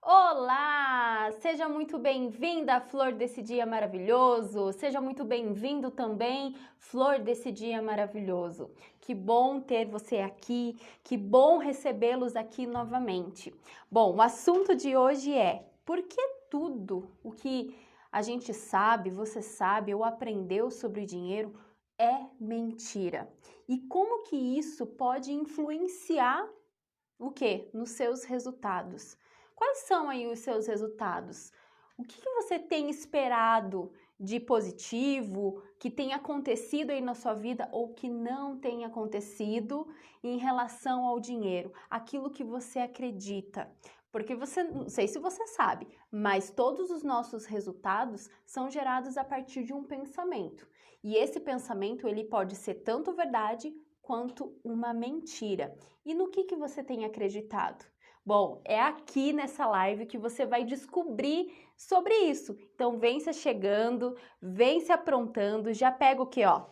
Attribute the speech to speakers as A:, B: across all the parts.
A: Olá! Seja muito bem-vinda, flor desse dia maravilhoso. Seja muito bem-vindo também, flor desse dia maravilhoso. Que bom ter você aqui, que bom recebê-los aqui novamente. Bom, o assunto de hoje é: por que tudo o que a gente sabe, você sabe ou aprendeu sobre o dinheiro é mentira? E como que isso pode influenciar o quê? Nos seus resultados. Quais são aí os seus resultados? O que você tem esperado de positivo, que tenha acontecido aí na sua vida ou que não tenha acontecido em relação ao dinheiro? Aquilo que você acredita. Porque você, não sei se você sabe, mas todos os nossos resultados são gerados a partir de um pensamento. E esse pensamento, ele pode ser tanto verdade quanto uma mentira. E no que você tem acreditado? Bom, é aqui nessa live que você vai descobrir sobre isso. Então vem se chegando, vem se aprontando, já pega o que, ó?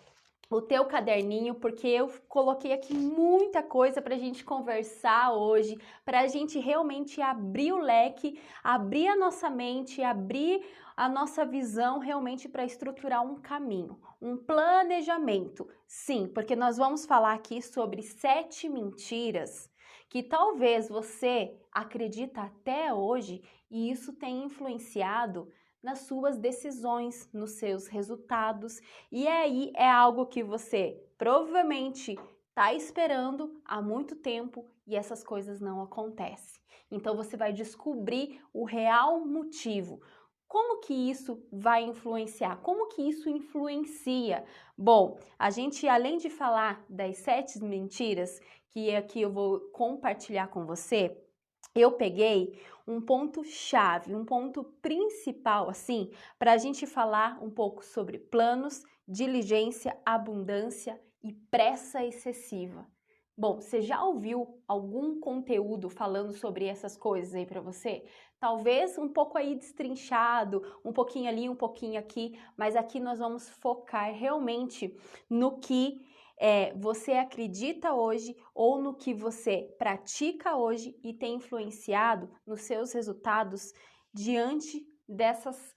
A: O teu caderninho, porque eu coloquei aqui muita coisa para a gente conversar hoje, para a gente realmente abrir o leque, abrir a nossa mente, abrir a nossa visão realmente para estruturar um caminho, um planejamento. Sim, porque nós vamos falar aqui sobre 7 mentiras que talvez você acredita até hoje e isso tem influenciado nas suas decisões, nos seus resultados, e aí é algo que você provavelmente está esperando há muito tempo e essas coisas não acontecem. Então você vai descobrir o real motivo. Como que isso vai influenciar? Como que isso influencia? Bom, a gente, além de falar das 7 mentiras que aqui eu vou compartilhar com você, eu peguei um ponto-chave, um ponto principal, assim, para a gente falar um pouco sobre planos, diligência, abundância e pressa excessiva. Bom, você já ouviu algum conteúdo falando sobre essas coisas aí para você? Talvez um pouco aí destrinchado, um pouquinho ali, um pouquinho aqui, mas aqui nós vamos focar realmente no que você acredita hoje ou no que você pratica hoje e tem influenciado nos seus resultados diante dessas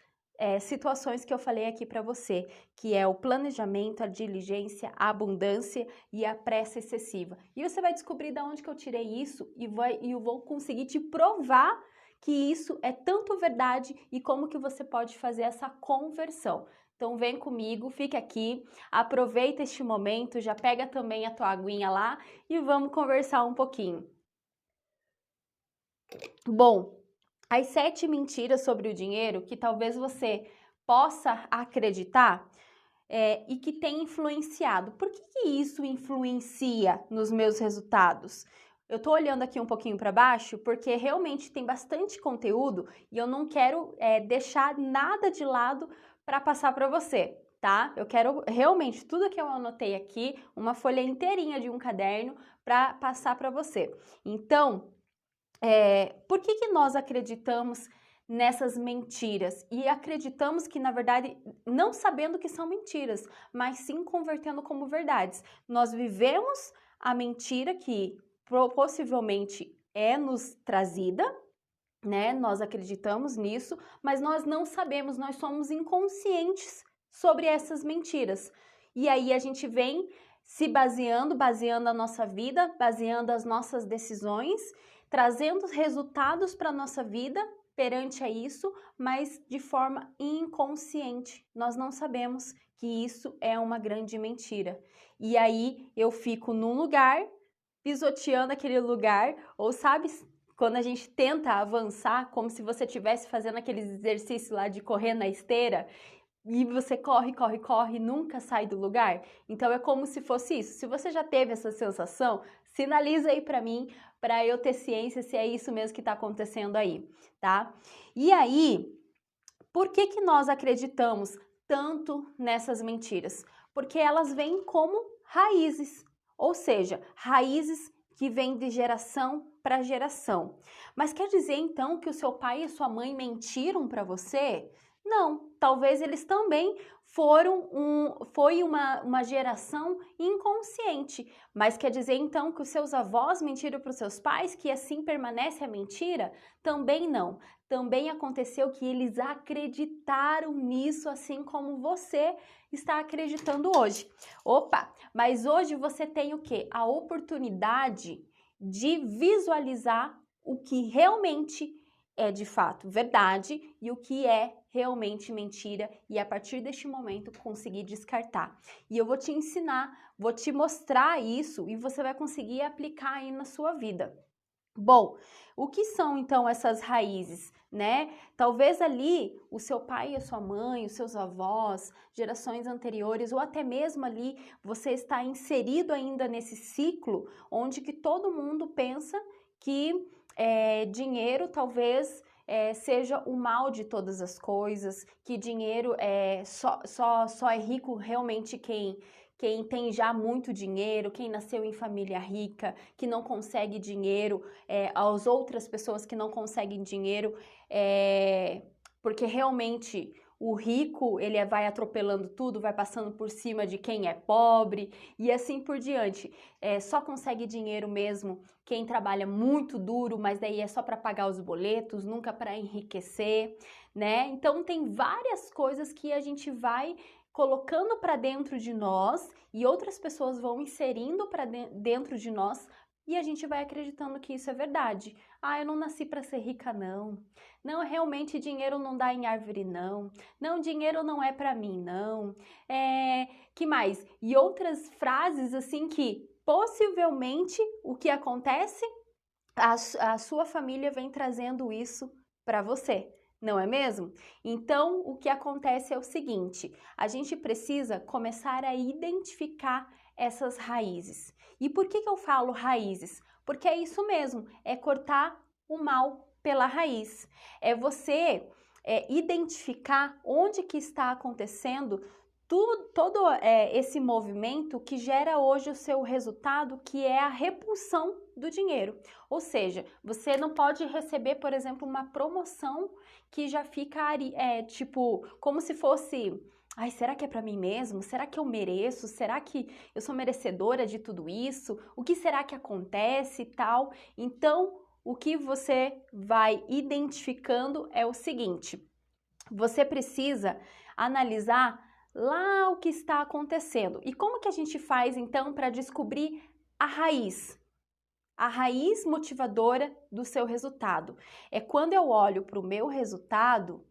A: situações que eu falei aqui para você, que é o planejamento, a diligência, a abundância e a pressa excessiva. E você vai descobrir de onde que eu tirei isso e eu vou conseguir te provar que isso é tanto verdade e como que você pode fazer essa conversão. Então vem comigo, fica aqui, aproveita este momento, já pega também a tua aguinha lá e vamos conversar um pouquinho. Bom, as 7 mentiras sobre o dinheiro que talvez você possa acreditar e que tem influenciado. Por que isso influencia nos meus resultados? Eu tô olhando aqui um pouquinho para baixo porque realmente tem bastante conteúdo e eu não quero deixar nada de lado para passar para você, tá? Eu quero realmente tudo que eu anotei aqui, uma folha inteirinha de um caderno para passar para você. Então, por que nós acreditamos nessas mentiras? E acreditamos que, na verdade, não sabendo que são mentiras, mas sim convertendo como verdades. Nós vivemos a mentira que possivelmente é nos trazida, né? Nós acreditamos nisso, mas nós não sabemos, nós somos inconscientes sobre essas mentiras. E aí a gente vem se baseando a nossa vida, baseando as nossas decisões, trazendo resultados para a nossa vida perante a isso, mas de forma inconsciente. Nós não sabemos que isso é uma grande mentira. E aí eu fico num lugar, pisoteando aquele lugar, ou sabe, quando a gente tenta avançar, como se você estivesse fazendo aqueles exercícios lá de correr na esteira, e você corre, corre, corre, nunca sai do lugar. Então é como se fosse isso. Se você já teve essa sensação, sinaliza aí para mim, para eu ter ciência se é isso mesmo que está acontecendo aí, tá? E aí, por que nós acreditamos tanto nessas mentiras? Porque elas vêm como raízes, ou seja, raízes que vêm de geração para geração. Mas quer dizer então que o seu pai e a sua mãe mentiram para você? Não, talvez eles também foi uma geração inconsciente, mas quer dizer então que os seus avós mentiram para os seus pais, que assim permanece a mentira? Também não. Também aconteceu que eles acreditaram nisso, assim como você está acreditando hoje. Opa, mas hoje você tem o quê? A oportunidade de visualizar o que realmente é de fato verdade e o que é realmente mentira, e a partir deste momento conseguir descartar. E eu vou te ensinar, vou te mostrar isso e você vai conseguir aplicar aí na sua vida. Bom, o que são então essas raízes, né? Talvez ali o seu pai e a sua mãe, os seus avós, gerações anteriores, ou até mesmo ali você está inserido ainda nesse ciclo onde que todo mundo pensa que dinheiro talvez seja o mal de todas as coisas, que dinheiro só é rico realmente quem tem já muito dinheiro, quem nasceu em família rica, que não consegue dinheiro, as outras pessoas que não conseguem dinheiro, porque realmente o rico, ele vai atropelando tudo, vai passando por cima de quem é pobre e assim por diante. Só consegue dinheiro mesmo quem trabalha muito duro, mas daí é só para pagar os boletos, nunca para enriquecer, né? Então tem várias coisas que a gente vai colocando para dentro de nós e outras pessoas vão inserindo para dentro de nós e a gente vai acreditando que isso é verdade. Ah, eu não nasci para ser rica, não. Não, realmente dinheiro não dá em árvore, não. Não, dinheiro não é para mim, não. Que mais? E outras frases assim que possivelmente o que acontece, a sua família vem trazendo isso para você. Não é mesmo? Então, o que acontece é o seguinte, a gente precisa começar a identificar essas raízes. E por que eu falo raízes? Porque é isso mesmo, é cortar o mal pela raiz. É você identificar onde que está acontecendo todo esse movimento que gera hoje o seu resultado, que é a repulsão do dinheiro. Ou seja, você não pode receber, por exemplo, uma promoção que já fica tipo, como se fosse, ai, será que é para mim mesmo? Será que eu mereço? Será que eu sou merecedora de tudo isso? O que será que acontece e tal? Então, o que você vai identificando é o seguinte: você precisa analisar lá o que está acontecendo. E como que a gente faz então para descobrir a raiz motivadora do seu resultado? É quando eu olho para o meu resultado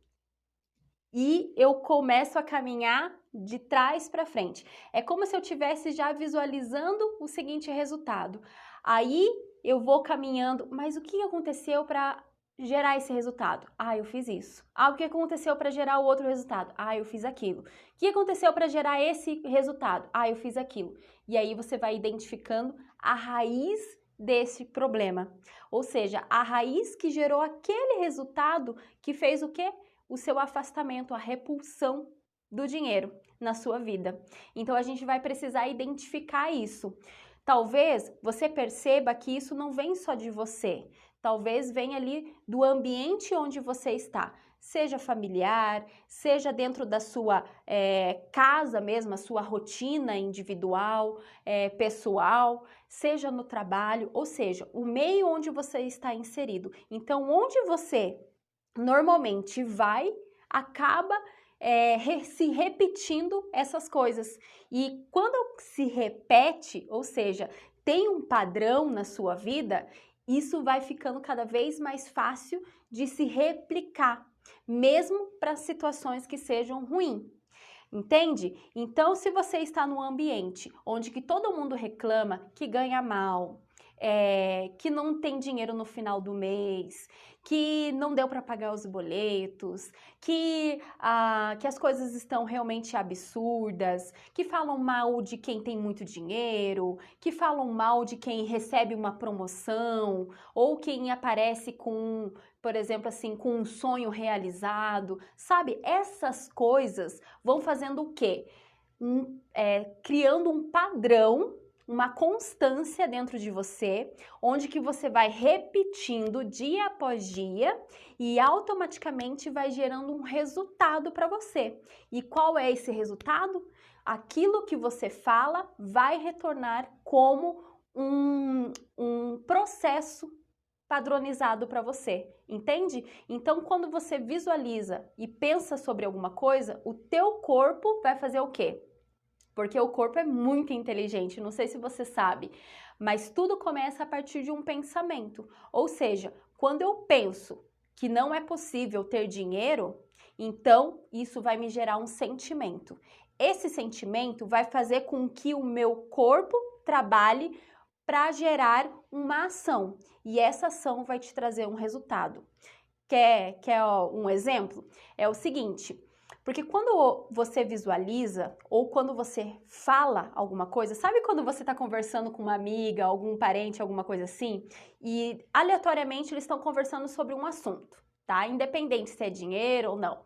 A: e eu começo a caminhar de trás para frente. É como se eu estivesse já visualizando o seguinte resultado. Aí eu vou caminhando, mas o que aconteceu para gerar esse resultado? Ah, eu fiz isso. Ah, o que aconteceu para gerar o outro resultado? Ah, eu fiz aquilo. O que aconteceu para gerar esse resultado? Ah, eu fiz aquilo. E aí você vai identificando a raiz desse problema. Ou seja, a raiz que gerou aquele resultado que fez o quê? O seu afastamento, a repulsão do dinheiro na sua vida. Então a gente vai precisar identificar isso. Talvez você perceba que isso não vem só de você, talvez venha ali do ambiente onde você está, seja familiar, seja dentro da sua casa mesmo, a sua rotina individual, pessoal, seja no trabalho, ou seja, o meio onde você está inserido. Então, onde você normalmente acaba se repetindo essas coisas. E quando se repete, ou seja, tem um padrão na sua vida, isso vai ficando cada vez mais fácil de se replicar, mesmo para situações que sejam ruins. Entende? Então, se você está num ambiente onde que todo mundo reclama que ganha mal, que não tem dinheiro no final do mês, que não deu para pagar os boletos, que as coisas estão realmente absurdas, que falam mal de quem tem muito dinheiro, que falam mal de quem recebe uma promoção, ou quem aparece com, por exemplo, assim, com um sonho realizado, sabe? Essas coisas vão fazendo o quê? Criando um padrão uma constância dentro de você, onde que você vai repetindo dia após dia e automaticamente vai gerando um resultado para você. E qual é esse resultado? Aquilo que você fala vai retornar como um processo padronizado para você, entende? Então, quando você visualiza e pensa sobre alguma coisa, o teu corpo vai fazer o quê? Porque o corpo é muito inteligente, não sei se você sabe, mas tudo começa a partir de um pensamento. Ou seja, quando eu penso que não é possível ter dinheiro, então isso vai me gerar um sentimento. Esse sentimento vai fazer com que o meu corpo trabalhe para gerar uma ação, e essa ação vai te trazer um resultado. Quer um exemplo? É o seguinte, porque quando você visualiza ou quando você fala alguma coisa, sabe quando você está conversando com uma amiga, algum parente, alguma coisa assim, e aleatoriamente eles estão conversando sobre um assunto, tá? Independente se é dinheiro ou não.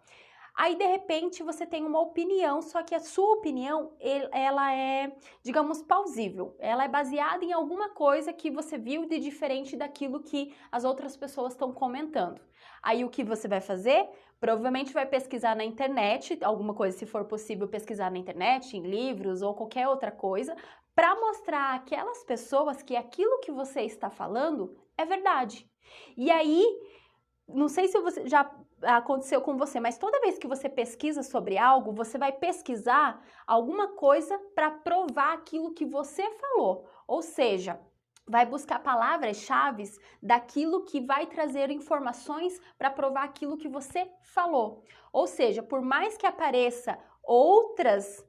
A: Aí, de repente, você tem uma opinião, só que a sua opinião, ela é, digamos, plausível. Ela é baseada em alguma coisa que você viu de diferente daquilo que as outras pessoas estão comentando. Aí, o que você vai fazer? Provavelmente vai pesquisar na internet, alguma coisa, se for possível, pesquisar na internet, em livros ou qualquer outra coisa, para mostrar àquelas pessoas que aquilo que você está falando é verdade. E aí, não sei se você já aconteceu com você, mas toda vez que você pesquisa sobre algo, você vai pesquisar alguma coisa para provar aquilo que você falou. Ou seja, vai buscar palavras-chave daquilo que vai trazer informações para provar aquilo que você falou. Ou seja, por mais que apareça outras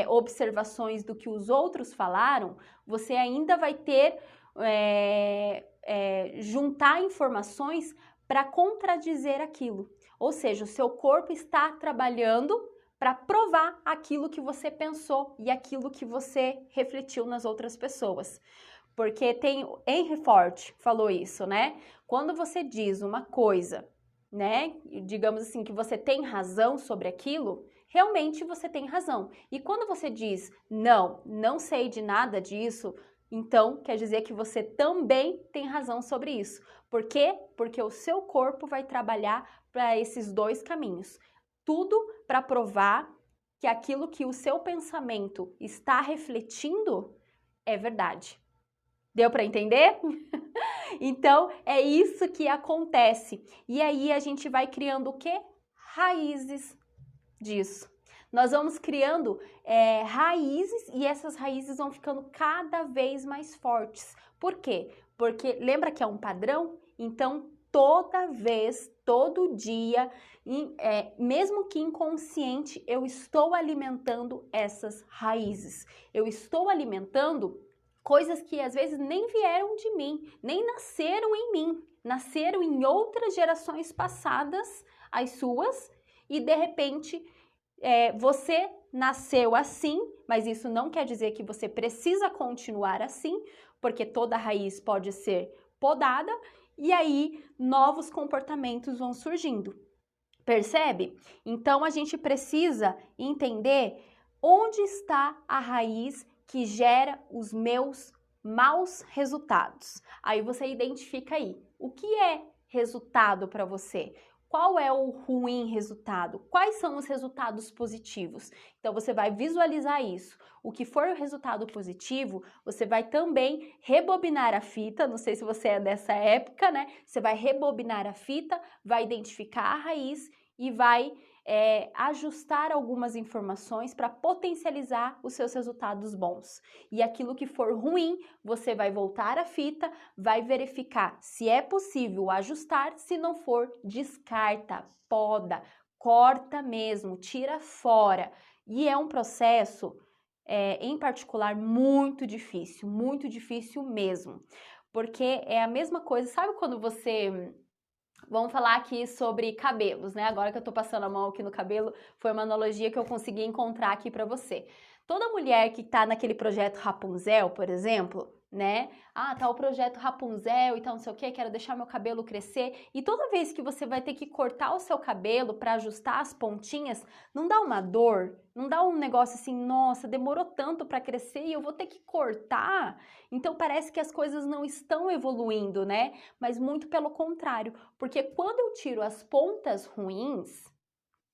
A: observações do que os outros falaram, você ainda vai ter juntar informações para contradizer aquilo. Ou seja, o seu corpo está trabalhando para provar aquilo que você pensou e aquilo que você refletiu nas outras pessoas. Porque tem Henry Ford falou isso, né? Quando você diz uma coisa, né, digamos assim, que você tem razão sobre aquilo, realmente você tem razão. E quando você diz, não sei de nada disso, então quer dizer que você também tem razão sobre isso. Por quê? Porque o seu corpo vai trabalhar para esses dois caminhos. Tudo para provar que aquilo que o seu pensamento está refletindo é verdade. Deu para entender? Então, é isso que acontece. E aí a gente vai criando o quê? Raízes disso. Nós vamos criando raízes e essas raízes vão ficando cada vez mais fortes. Por quê? Porque lembra que é um padrão? Então, toda vez, todo dia, mesmo que inconsciente, eu estou alimentando essas raízes. Eu estou alimentando coisas que às vezes nem vieram de mim, nem nasceram em mim, nasceram em outras gerações passadas, as suas, e de repente você nasceu assim, mas isso não quer dizer que você precisa continuar assim, porque toda raiz pode ser podada, e aí novos comportamentos vão surgindo. Percebe? Então a gente precisa entender onde está a raiz que gera os meus maus resultados. Aí você identifica aí, o que é resultado para você? Qual é o ruim resultado? Quais são os resultados positivos? Então você vai visualizar isso. O que for o resultado positivo, você vai também rebobinar a fita, não sei se você é dessa época, né? Você vai rebobinar a fita, vai identificar a raiz e vai ajustar algumas informações para potencializar os seus resultados bons. E aquilo que for ruim, você vai voltar a fita, vai verificar se é possível ajustar, se não for, descarta, poda, corta mesmo, tira fora. E é um processo, em particular, muito difícil mesmo. Porque é a mesma coisa, sabe quando você... Vamos falar aqui sobre cabelos, né? Agora que eu tô passando a mão aqui no cabelo, foi uma analogia que eu consegui encontrar aqui pra você. Toda mulher que tá naquele projeto Rapunzel, por exemplo, né? Ah, tá o projeto Rapunzel e tal, não sei o que, quero deixar meu cabelo crescer. E toda vez que você vai ter que cortar o seu cabelo para ajustar as pontinhas, não dá uma dor? Não dá um negócio assim, nossa, demorou tanto para crescer e eu vou ter que cortar? Então parece que as coisas não estão evoluindo, né? Mas muito pelo contrário, porque quando eu tiro as pontas ruins,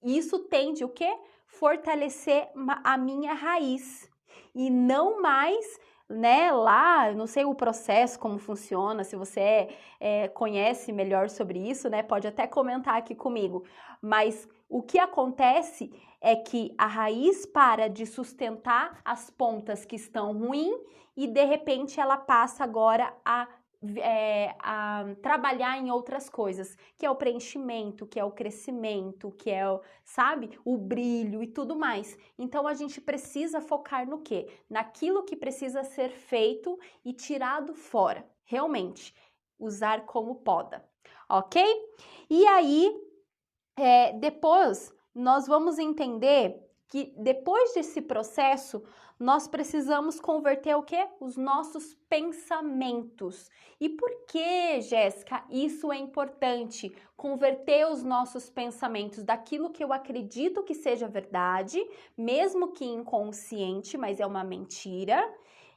A: isso tende o quê? Fortalecer a minha raiz e não mais, né, lá, eu não sei o processo, como funciona, se você conhece melhor sobre isso, né, pode até comentar aqui comigo, mas o que acontece é que a raiz para de sustentar as pontas que estão ruins e de repente ela passa agora a trabalhar em outras coisas, que é o preenchimento, que é o crescimento, que é, sabe, o brilho e tudo mais. Então a gente precisa focar no quê? Naquilo que precisa ser feito e tirado fora, realmente, usar como poda, ok? E aí, depois nós vamos entender que depois desse processo, nós precisamos converter o quê? Os nossos pensamentos. E por que, Jéssica, isso é importante? Converter os nossos pensamentos daquilo que eu acredito que seja verdade, mesmo que inconsciente, mas é uma mentira,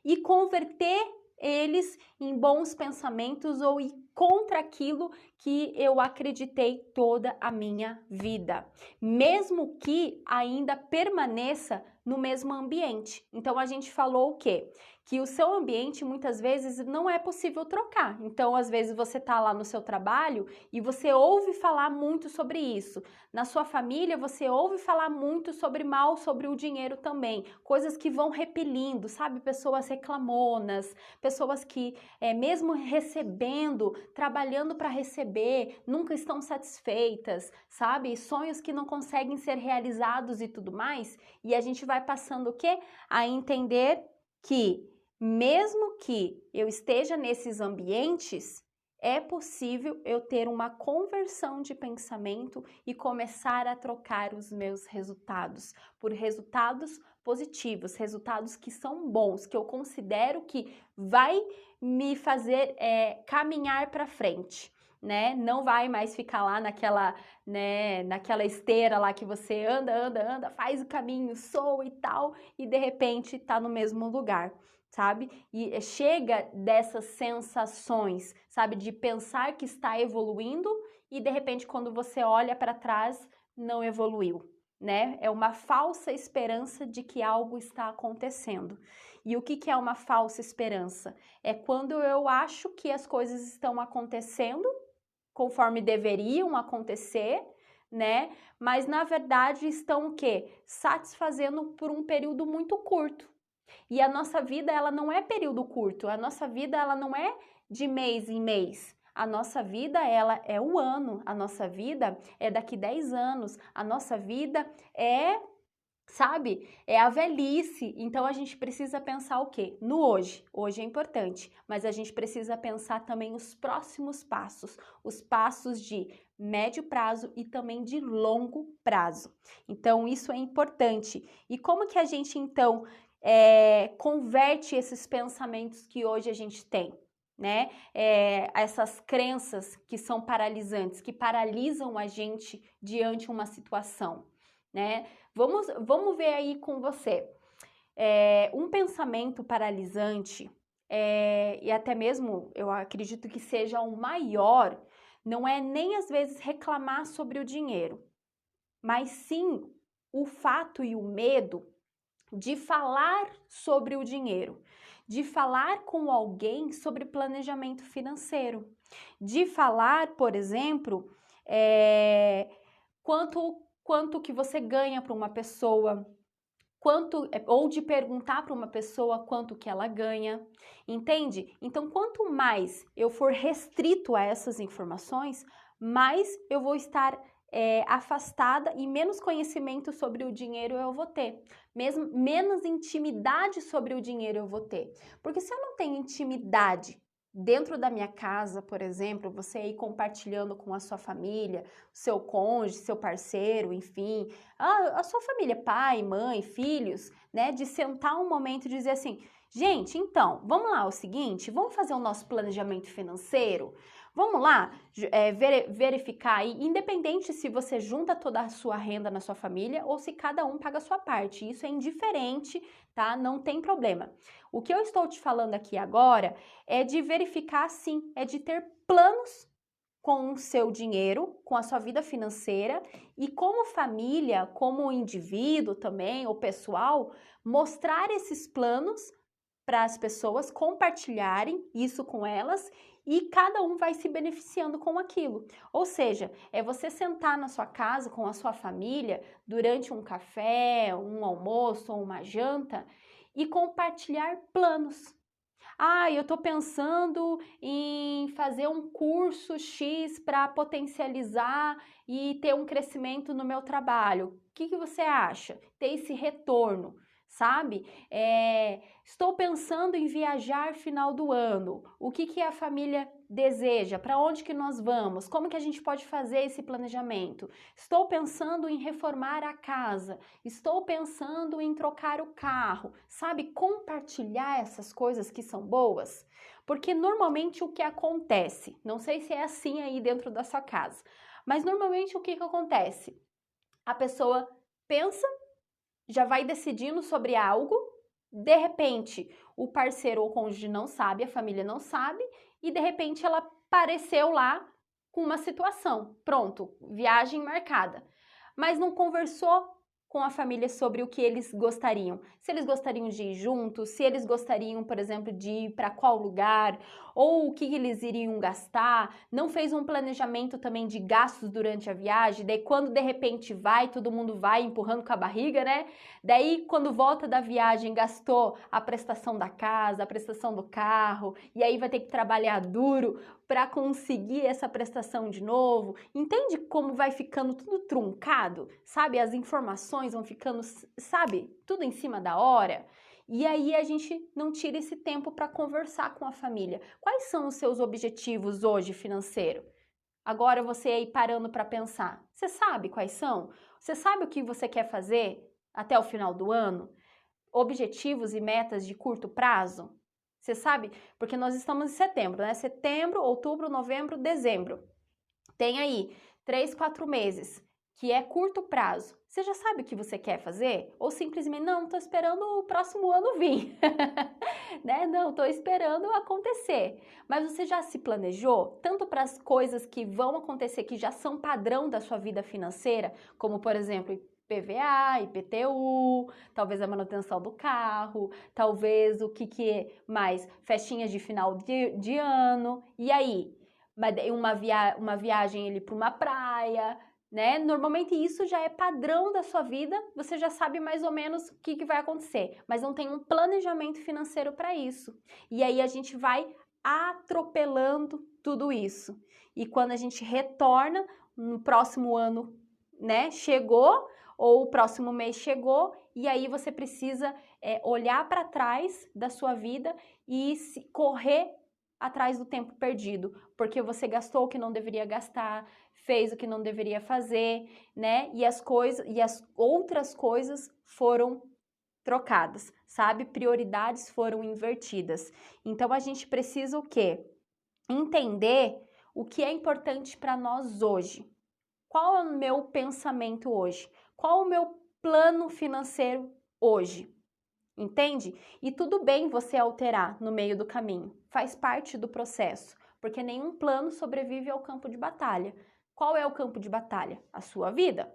A: e converter eles em bons pensamentos ou ir contra aquilo que eu acreditei toda a minha vida, mesmo que ainda permaneça no mesmo ambiente. Então a gente falou o quê? Que o seu ambiente muitas vezes não é possível trocar. Então, às vezes você tá lá no seu trabalho e você ouve falar muito sobre isso. Na sua família, você ouve falar muito sobre mal, sobre o dinheiro também. Coisas que vão repelindo, sabe? Pessoas reclamonas, pessoas que, mesmo recebendo, trabalhando para receber, nunca estão satisfeitas, sabe? Sonhos que não conseguem ser realizados e tudo mais. E a gente vai passando o quê? A entender que, mesmo que eu esteja nesses ambientes, é possível eu ter uma conversão de pensamento e começar a trocar os meus resultados por resultados positivos, resultados que são bons, que eu considero que vai me fazer caminhar para frente, né? Não vai mais ficar lá naquela, né, naquela esteira lá que você anda, faz o caminho, soa e tal, e de repente tá no mesmo lugar, sabe? E chega dessas sensações, sabe? De pensar que está evoluindo e de repente quando você olha para trás, não evoluiu, né? É uma falsa esperança de que algo está acontecendo. E o que é uma falsa esperança? É quando eu acho que as coisas estão acontecendo conforme deveriam acontecer, né? Mas na verdade estão o quê? Satisfazendo por um período muito curto. E a nossa vida, ela não é período curto, a nossa vida, ela não é de mês em mês. A nossa vida, ela é o ano, a nossa vida é daqui 10 anos, a nossa vida é, sabe, é a velhice. Então a gente precisa pensar o quê? No hoje. Hoje é importante, mas a gente precisa pensar também os próximos passos, os passos de médio prazo e também de longo prazo. Então isso é importante. E como que a gente então converte esses pensamentos que hoje a gente tem, né? Essas crenças que são paralisantes, que paralisam a gente diante de uma situação, né? Vamos ver aí com você. Um pensamento paralisante, e até mesmo eu acredito que seja o maior, não é nem às vezes reclamar sobre o dinheiro, mas sim o fato e o medo de falar sobre o dinheiro, de falar com alguém sobre planejamento financeiro, de falar, por exemplo, quanto que você ganha para uma pessoa, ou de perguntar para uma pessoa quanto que ela ganha, entende? Então, quanto mais eu for restrito a essas informações, mais eu vou estar afastada e menos conhecimento sobre o dinheiro eu vou ter. Menos intimidade sobre o dinheiro eu vou ter. Porque se eu não tenho intimidade dentro da minha casa, por exemplo, você aí compartilhando com a sua família, seu cônjuge, seu parceiro, enfim, a sua família, pai, mãe, filhos, né, de sentar um momento e dizer assim, Gente, então, vamos lá, é o seguinte, vamos fazer o nosso planejamento financeiro? Vamos lá, verificar aí, independente se você junta toda a sua renda na sua família ou se cada um paga a sua parte. Isso é indiferente, tá? Não tem problema. O que eu estou te falando aqui agora é de verificar, sim, é de ter planos com o seu dinheiro, com a sua vida financeira e como família, como indivíduo também, ou pessoal, mostrar esses planos para as pessoas compartilharem isso com elas e cada um vai se beneficiando com aquilo. Ou seja, é você sentar na sua casa com a sua família durante um café, um almoço ou uma janta e compartilhar planos. Ah, eu estou pensando em fazer um curso X para potencializar e ter um crescimento no meu trabalho. O que você acha? Ter esse retorno, sabe? Estou pensando em viajar final do ano. O que a família deseja? Para onde que nós vamos? Como que a gente pode fazer esse planejamento? Estou pensando em reformar a casa. Estou pensando em trocar o carro. Sabe? Compartilhar essas coisas que são boas. Porque normalmente o que acontece, não sei se é assim aí dentro da sua casa, mas normalmente o que acontece? A pessoa pensa, já vai decidindo sobre algo, de repente o parceiro ou cônjuge não sabe, a família não sabe, e de repente ela apareceu lá com uma situação. Pronto, viagem marcada. Mas não conversou com a família sobre o que eles gostariam. Se eles gostariam de ir juntos, se eles gostariam, por exemplo, de ir para qual lugar, ou o que eles iriam gastar, não fez um planejamento também de gastos durante a viagem, daí quando de repente vai, todo mundo vai empurrando com a barriga, né? Daí quando volta da viagem gastou a prestação da casa, a prestação do carro, e aí vai ter que trabalhar duro para conseguir essa prestação de novo. Entende como vai ficando tudo truncado? Sabe? As informações vão ficando, sabe? Tudo em cima da hora. E aí a gente não tira esse tempo para conversar com a família. Quais são os seus objetivos hoje financeiro? Agora você aí parando para pensar. Você sabe quais são? Você sabe o que você quer fazer até o final do ano? Objetivos e metas de curto prazo? Você sabe? Porque nós estamos em setembro, né? Setembro, outubro, novembro, dezembro. Tem aí 3, 4 meses, que é curto prazo. Você já sabe o que você quer fazer? Ou simplesmente, não, estou esperando o próximo ano vir. Né? Não, estou esperando acontecer. Mas você já se planejou? Tanto para as coisas que vão acontecer, que já são padrão da sua vida financeira, como, por exemplo, IPVA, IPTU, talvez a manutenção do carro, talvez o que mais? Festinhas de final de ano. E aí? Uma viagem ali para uma praia, né? Normalmente isso já é padrão da sua vida, você já sabe mais ou menos o que vai acontecer, mas não tem um planejamento financeiro para isso. E aí a gente vai atropelando tudo isso. E quando a gente retorna, no próximo ano, né, chegou, ou o próximo mês chegou, e aí você precisa olhar para trás da sua vida e correr atrás do tempo perdido, porque você gastou o que não deveria gastar, fez o que não deveria fazer, né? E as outras coisas foram trocadas, sabe? Prioridades foram invertidas. Então a gente precisa o quê? Entender o que é importante para nós hoje. Qual é o meu pensamento hoje? Qual é o meu plano financeiro hoje? Entende? E tudo bem você alterar no meio do caminho, faz parte do processo, porque nenhum plano sobrevive ao campo de batalha. Qual é o campo de batalha? A sua vida.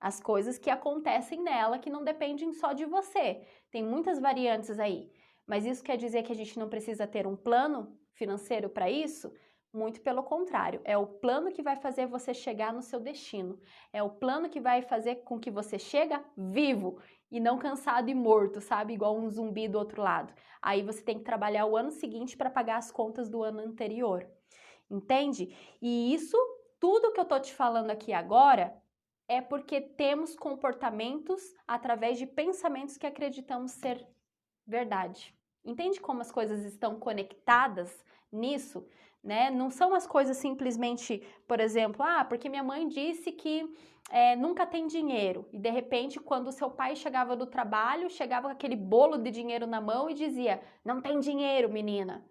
A: As coisas que acontecem nela que não dependem só de você. Tem muitas variantes aí, mas isso quer dizer que a gente não precisa ter um plano financeiro para isso? Muito pelo contrário, é o plano que vai fazer você chegar no seu destino. É o plano que vai fazer com que você chega vivo e não cansado e morto, sabe? Igual um zumbi do outro lado. Aí você tem que trabalhar o ano seguinte para pagar as contas do ano anterior. Entende? E isso, tudo que eu tô te falando aqui agora, é porque temos comportamentos através de pensamentos que acreditamos ser verdade. Entende como as coisas estão conectadas nisso, né? Não são as coisas simplesmente, por exemplo, porque minha mãe disse que nunca tem dinheiro. E de repente, quando o seu pai chegava do trabalho, chegava com aquele bolo de dinheiro na mão e dizia: não tem dinheiro, menina.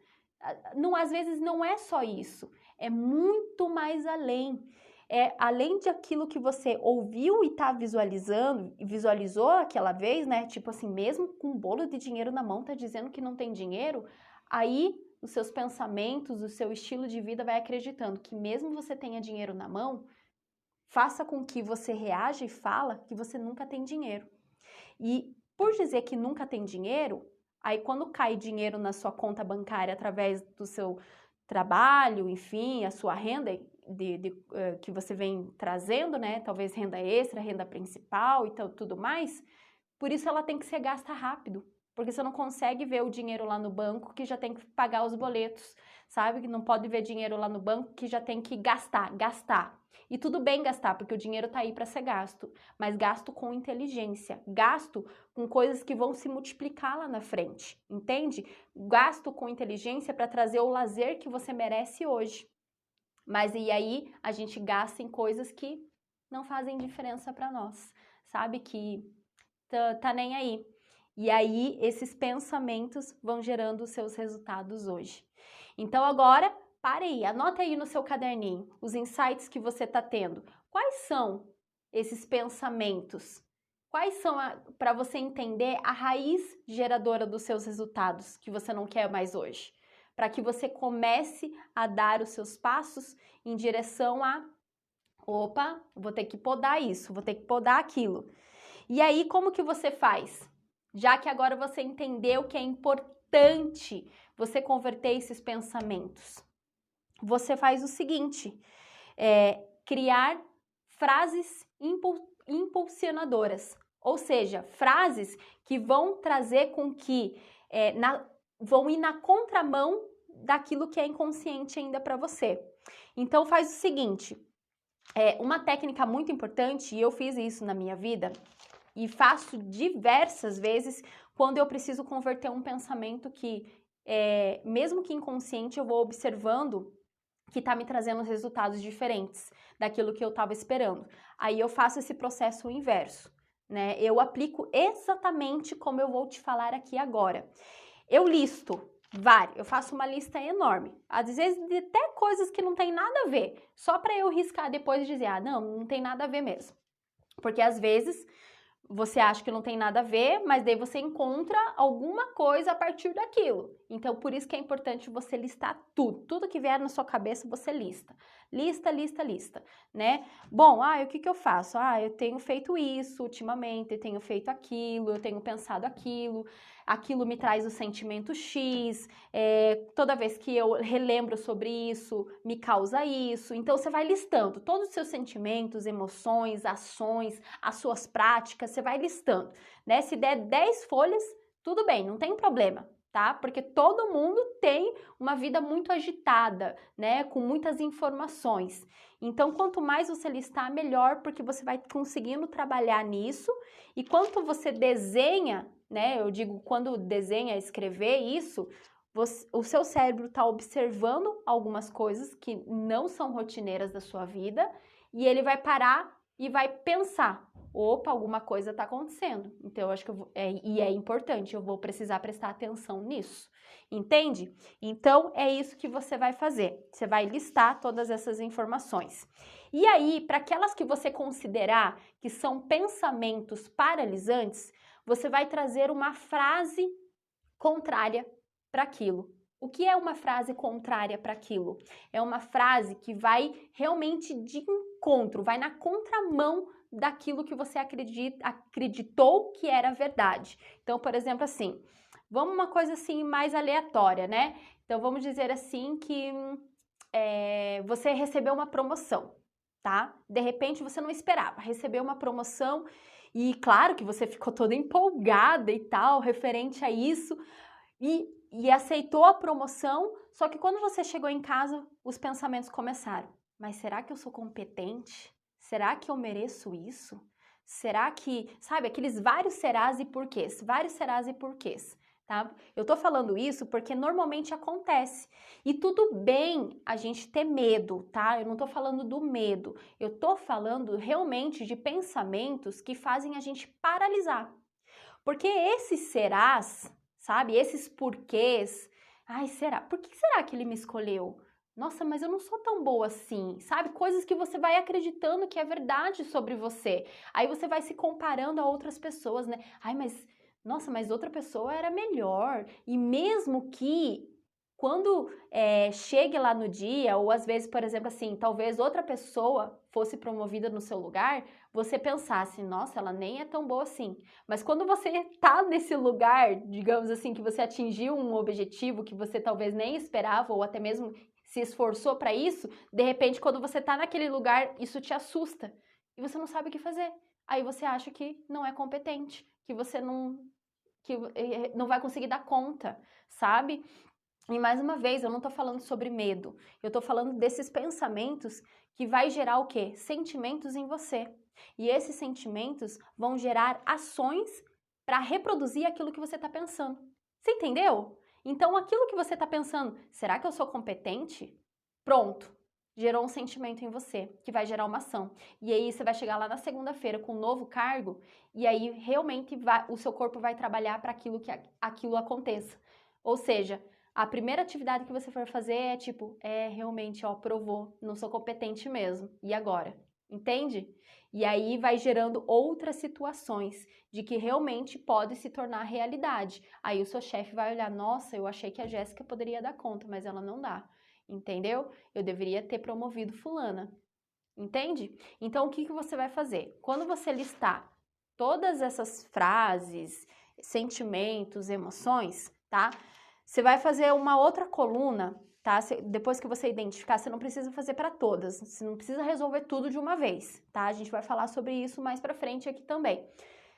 A: Não, às vezes não é só isso, é muito mais além. Além de aquilo que você ouviu e tá visualizando, visualizou aquela vez, né? Tipo assim, mesmo com um bolo de dinheiro na mão, tá dizendo que não tem dinheiro, aí os seus pensamentos, o seu estilo de vida vai acreditando que mesmo você tenha dinheiro na mão, faça com que você reaja e fala que você nunca tem dinheiro. E por dizer que nunca tem dinheiro, aí quando cai dinheiro na sua conta bancária através do seu trabalho, enfim, a sua renda que você vem trazendo, né? Talvez renda extra, renda principal e tudo mais. Por isso ela tem que ser gasta rápido, porque você não consegue ver o dinheiro lá no banco que já tem que pagar os boletos, sabe? Que não pode ver dinheiro lá no banco que já tem que gastar. E tudo bem gastar, porque o dinheiro tá aí para ser gasto, mas gasto com inteligência, gasto com coisas que vão se multiplicar lá na frente, entende? Gasto com inteligência para trazer o lazer que você merece hoje. Mas e aí a gente gasta em coisas que não fazem diferença para nós, sabe? Que tá nem aí. E aí esses pensamentos vão gerando os seus resultados hoje. Então agora, pare aí, anota aí no seu caderninho os insights que você está tendo. Quais são esses pensamentos? Quais são, para você entender, a raiz geradora dos seus resultados que você não quer mais hoje? Para que você comece a dar os seus passos em direção a, opa, vou ter que podar isso, vou ter que podar aquilo. E aí, como que você faz? Já que agora você entendeu que é importante você converter esses pensamentos, você faz o seguinte, criar frases impulsionadoras, ou seja, frases que vão trazer com que, vão ir na contramão daquilo que é inconsciente ainda para você. Então faz o seguinte, uma técnica muito importante, e eu fiz isso na minha vida, e faço diversas vezes quando eu preciso converter um pensamento que, mesmo que inconsciente, eu vou observando que está me trazendo resultados diferentes daquilo que eu estava esperando. Aí eu faço esse processo inverso, né? Eu aplico exatamente como eu vou te falar aqui agora. Eu listo eu faço uma lista enorme, às vezes de até coisas que não tem nada a ver, só para eu riscar depois e dizer, não tem nada a ver mesmo. Porque às vezes você acha que não tem nada a ver, mas daí você encontra alguma coisa a partir daquilo. Então, por isso que é importante você listar tudo. Tudo que vier na sua cabeça, você lista. Lista, né? Bom, o que eu faço? Eu tenho feito isso ultimamente, eu tenho feito aquilo, eu tenho pensado aquilo me traz o sentimento X, toda vez que eu relembro sobre isso, me causa isso. Então, você vai listando todos os seus sentimentos, emoções, ações, as suas práticas, você vai listando, né? Se der 10 folhas, tudo bem, não tem problema, tá? Porque todo mundo tem uma vida muito agitada, né? Com muitas informações. Então, quanto mais você listar, melhor, porque você vai conseguindo trabalhar nisso. E quanto você desenha, né? Eu digo, quando desenha, escrever isso, o seu cérebro está observando algumas coisas que não são rotineiras da sua vida e ele vai parar e vai pensar, opa, alguma coisa está acontecendo. Então, eu acho que é importante, eu vou precisar prestar atenção nisso. Entende? Então, é isso que você vai fazer. Você vai listar todas essas informações. E aí, para aquelas que você considerar que são pensamentos paralisantes, você vai trazer uma frase contrária para aquilo. O que é uma frase contrária para aquilo? É uma frase que vai realmente de encontro, vai na contramão daquilo que você acreditou que era verdade. Então, por exemplo, assim, vamos uma coisa assim mais aleatória, né? Então, vamos dizer assim que você recebeu uma promoção, tá? De repente, você não esperava, recebeu uma promoção e claro que você ficou toda empolgada e tal, referente a isso, e aceitou a promoção, só que quando você chegou em casa, os pensamentos começaram. Mas será que eu sou competente? Será que eu mereço isso? Será que, sabe, aqueles vários serás e porquês, vários serás e porquês. tá? Eu tô falando isso porque normalmente acontece. E tudo bem a gente ter medo, tá? Eu não tô falando do medo. Eu tô falando realmente de pensamentos que fazem a gente paralisar. Porque esses serás, sabe? Esses porquês. Ai, será? Por que será que ele me escolheu? Nossa, mas eu não sou tão boa assim, sabe? Coisas que você vai acreditando que é verdade sobre você. Aí você vai se comparando a outras pessoas, né? Ai, mas nossa, mas outra pessoa era melhor. E mesmo que quando chegue lá no dia, ou às vezes, por exemplo, assim, talvez outra pessoa fosse promovida no seu lugar, você pensasse, nossa, ela nem é tão boa assim. Mas quando você tá nesse lugar, digamos assim, que você atingiu um objetivo que você talvez nem esperava, ou até mesmo se esforçou para isso, de repente, quando você tá naquele lugar, isso te assusta. E você não sabe o que fazer. Aí você acha que não é competente, que você não vai conseguir dar conta, sabe? E mais uma vez, eu não tô falando sobre medo, eu tô falando desses pensamentos que vai gerar o quê? Sentimentos em você. E esses sentimentos vão gerar ações para reproduzir aquilo que você está pensando. Você entendeu? Então, aquilo que você está pensando, será que eu sou competente? Pronto, gerou um sentimento em você, que vai gerar uma ação. E aí você vai chegar lá na segunda-feira com um novo cargo, e aí realmente o seu corpo vai trabalhar para aquilo aconteça. Ou seja, a primeira atividade que você for fazer é tipo, realmente, ó, provou, não sou competente mesmo. E agora? Entende? E aí vai gerando outras situações de que realmente pode se tornar realidade. Aí o seu chefe vai olhar, nossa, eu achei que a Jéssica poderia dar conta, mas ela não dá. Entendeu? Eu deveria ter promovido fulana. Entende? Então, o que você vai fazer? Quando você listar todas essas frases, sentimentos, emoções, tá? Você vai fazer uma outra coluna, tá? Depois que você identificar, você não precisa fazer para todas, você não precisa resolver tudo de uma vez, tá? A gente vai falar sobre isso mais para frente aqui também.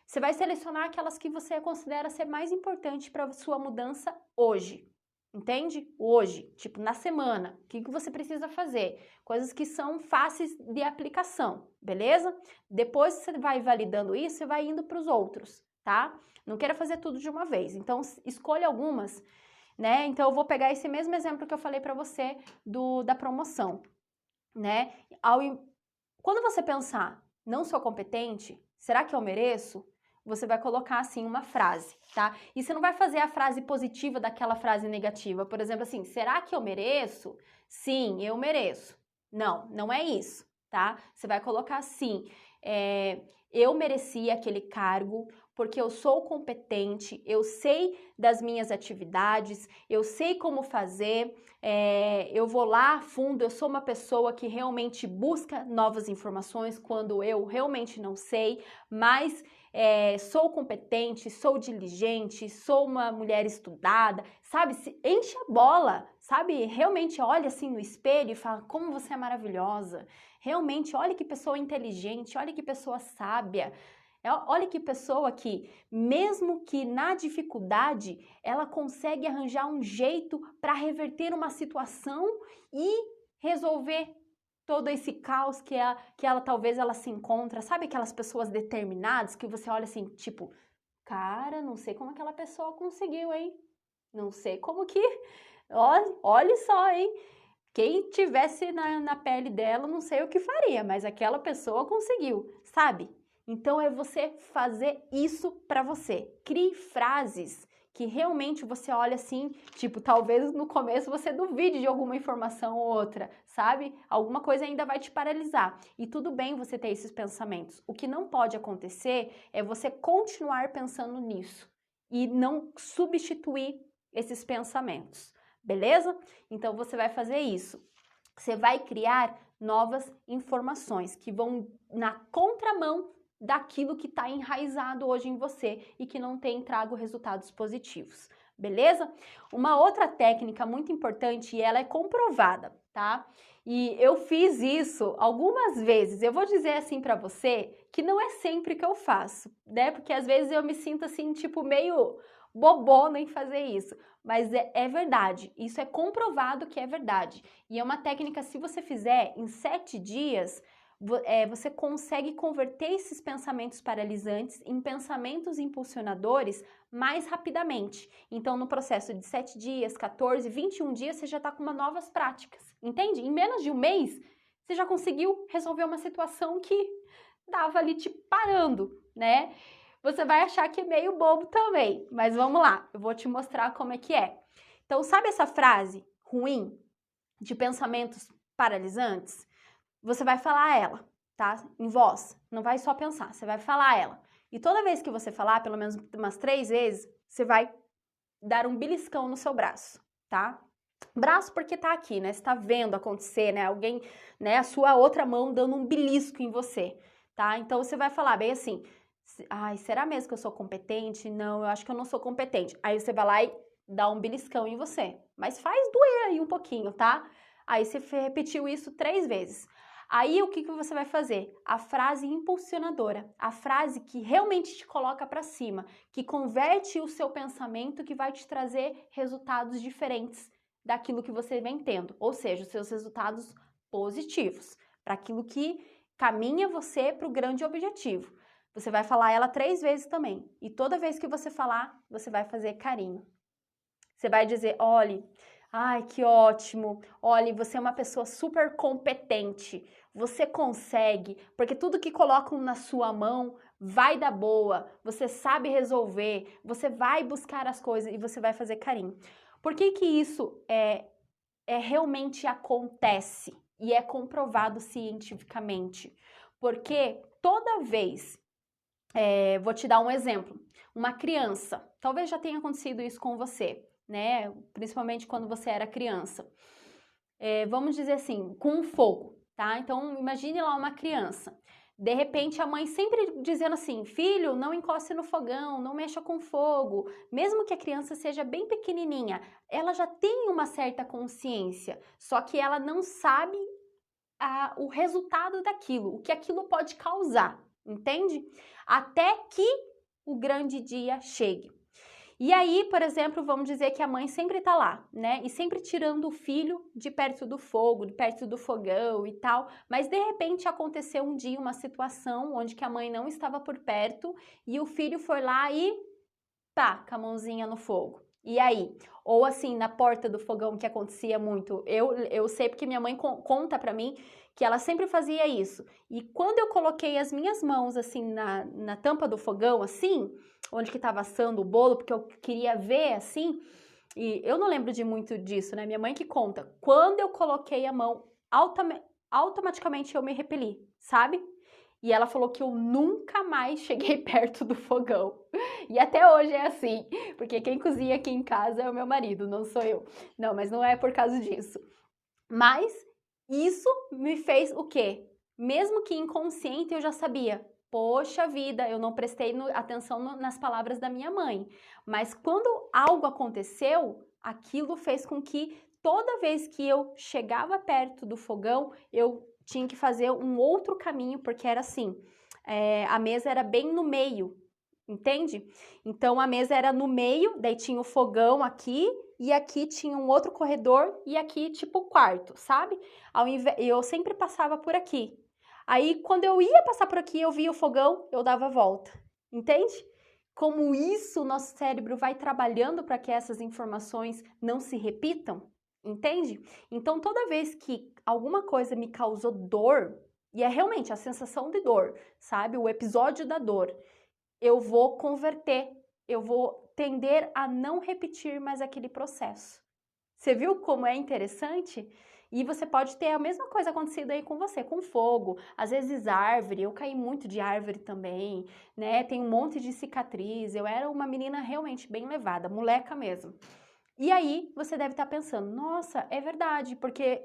A: Você vai selecionar aquelas que você considera ser mais importante para sua mudança hoje. Entende? Hoje, tipo na semana, o que você precisa fazer? Coisas que são fáceis de aplicação, beleza? Depois você vai validando isso, você vai indo para os outros, tá? Não queira fazer tudo de uma vez. Então, escolha algumas, né? Então, eu vou pegar esse mesmo exemplo que eu falei para você da promoção, né? Quando você pensar, não sou competente, será que eu mereço? Você vai colocar assim uma frase, tá? E você não vai fazer a frase positiva daquela frase negativa. Por exemplo, assim, será que eu mereço? Sim, eu mereço. Não, não é isso, tá? Você vai colocar assim, eu mereci aquele cargo porque eu sou competente, eu sei das minhas atividades, eu sei como fazer, eu vou lá a fundo, eu sou uma pessoa que realmente busca novas informações quando eu realmente não sei, mas sou competente, sou diligente, sou uma mulher estudada, sabe? Enche a bola, sabe? Realmente olha assim no espelho e fala como você é maravilhosa. Realmente, olha que pessoa inteligente, olha que pessoa sábia. Olha que pessoa que, mesmo que na dificuldade, ela consegue arranjar um jeito para reverter uma situação e resolver todo esse caos que ela talvez ela se encontra. Sabe aquelas pessoas determinadas que você olha assim, tipo, cara, não sei como aquela pessoa conseguiu, hein? Não sei como que... Olha só, hein? Quem tivesse na pele dela, não sei o que faria, mas aquela pessoa conseguiu, sabe? Então é você fazer isso para você. Crie frases que realmente você olha assim, tipo, talvez no começo você duvide de alguma informação ou outra, sabe? Alguma coisa ainda vai te paralisar. E tudo bem você ter esses pensamentos. O que não pode acontecer é você continuar pensando nisso e não substituir esses pensamentos. Beleza? Então você vai fazer isso. Você vai criar novas informações que vão na contramão daquilo que está enraizado hoje em você e que não tem trago resultados positivos. Beleza? Uma outra técnica muito importante e ela é comprovada, tá? E eu fiz isso algumas vezes. Eu vou dizer assim para você que não é sempre que eu faço, né? Porque às vezes eu me sinto assim, tipo, meio bobona em fazer isso. Mas é verdade, isso é comprovado que é verdade. E é uma técnica, se você fizer em 7 dias, você consegue converter esses pensamentos paralisantes em pensamentos impulsionadores mais rapidamente. Então, no processo de 7 dias, 14, 21 dias, você já está com uma novas práticas, entende? Em menos de um mês, você já conseguiu resolver uma situação que estava ali te parando, né? Você vai achar que é meio bobo também, mas vamos lá, eu vou te mostrar como é que é. Então, sabe essa frase ruim de pensamentos paralisantes? Você vai falar ela, tá? Em voz, não vai só pensar, você vai falar ela. E toda vez que você falar, pelo menos umas 3 vezes, você vai dar um beliscão no seu braço, tá? Braço porque tá aqui, né? Você tá vendo acontecer, né? Alguém, né? A sua outra mão dando um belisco em você, tá? Então você vai falar bem assim: ai, será mesmo que eu sou competente? Não, eu acho que eu não sou competente. Aí você vai lá e dá um beliscão em você. Mas faz doer aí um pouquinho, tá? Aí você repetiu isso 3 vezes. Aí o que você vai fazer? A frase impulsionadora, a frase que realmente te coloca para cima, que converte o seu pensamento, que vai te trazer resultados diferentes daquilo que você vem tendo, ou seja, os seus resultados positivos, para aquilo que caminha você para o grande objetivo. Você vai falar ela 3 vezes também, e toda vez que você falar, você vai fazer carinho. Você vai dizer, olhe, ai, que ótimo, olhe, você é uma pessoa super competente, você consegue, porque tudo que colocam na sua mão vai dar boa, você sabe resolver, você vai buscar as coisas e você vai fazer carinho. Por que que isso realmente acontece e é comprovado cientificamente? Porque toda vez, vou te dar um exemplo, uma criança, talvez já tenha acontecido isso com você, né? Principalmente quando você era criança. Vamos dizer assim, com fogo, tá? Então imagine lá uma criança. De repente a mãe sempre dizendo assim, filho, não encoste no fogão, não mexa com fogo. Mesmo que a criança seja bem pequenininha, ela já tem uma certa consciência, só que ela não sabe o resultado daquilo, o que aquilo pode causar, entende? Até que o grande dia chegue. E aí, por exemplo, vamos dizer que a mãe sempre tá lá, né? E sempre tirando o filho de perto do fogo, de perto do fogão e tal. Mas de repente aconteceu um dia uma situação onde que a mãe não estava por perto e o filho foi lá e tá, com a mãozinha no fogo. E aí? Ou assim, na porta do fogão, que acontecia muito. Eu sei porque minha mãe conta pra mim que ela sempre fazia isso. E quando eu coloquei as minhas mãos assim na tampa do fogão, assim, onde que tava assando o bolo, porque eu queria ver assim, e eu não lembro de muito disso, né? Minha mãe que conta. Quando eu coloquei a mão, automaticamente eu me repeli, sabe? E ela falou que eu nunca mais cheguei perto do fogão. E até hoje é assim, porque quem cozinha aqui em casa é o meu marido, não sou eu. Não, mas não é por causa disso. Mas isso me fez o quê? Mesmo que inconsciente, eu já sabia. Poxa vida, eu não prestei atenção nas palavras da minha mãe. Mas quando algo aconteceu, aquilo fez com que toda vez que eu chegava perto do fogão, eu tinha que fazer um outro caminho, porque era assim, a mesa era bem no meio, entende? Então a mesa era no meio, daí tinha o fogão aqui, e aqui tinha um outro corredor, e aqui tipo quarto, sabe? Eu sempre passava por aqui. Aí quando eu ia passar por aqui, eu via o fogão, eu dava a volta, entende? Como isso, nosso cérebro vai trabalhando para que essas informações não se repitam, entende? Então, toda vez que alguma coisa me causou dor, e é realmente a sensação de dor, sabe? O episódio da dor, eu vou converter, eu vou tender a não repetir mais aquele processo. Você viu como é interessante? E você pode ter a mesma coisa acontecido aí com você, com fogo, às vezes árvore, eu caí muito de árvore também, né? Tem um monte de cicatriz, eu era uma menina realmente bem levada, moleca mesmo. E aí você deve estar pensando, nossa, é verdade, porque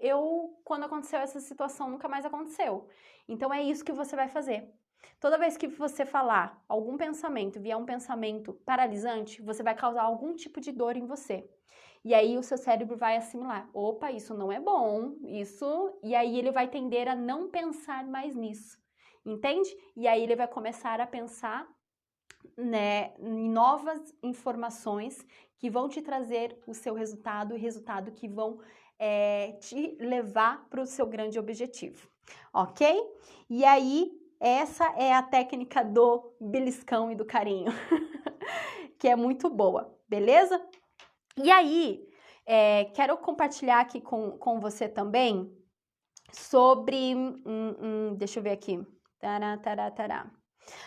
A: quando aconteceu essa situação, nunca mais aconteceu. Então é isso que você vai fazer. Toda vez que você falar algum pensamento, vier um pensamento paralisante, você vai causar algum tipo de dor em você. E aí o seu cérebro vai assimilar, opa, isso não é bom, isso... E aí ele vai tender a não pensar mais nisso, entende? E aí ele vai começar a pensar, né, em novas informações que vão te trazer o seu resultado e resultado que vão te levar para o seu grande objetivo, ok? E aí, essa é a técnica do beliscão e do carinho, que é muito boa, beleza? E aí, quero compartilhar aqui com você também sobre... deixa eu ver aqui. Tará.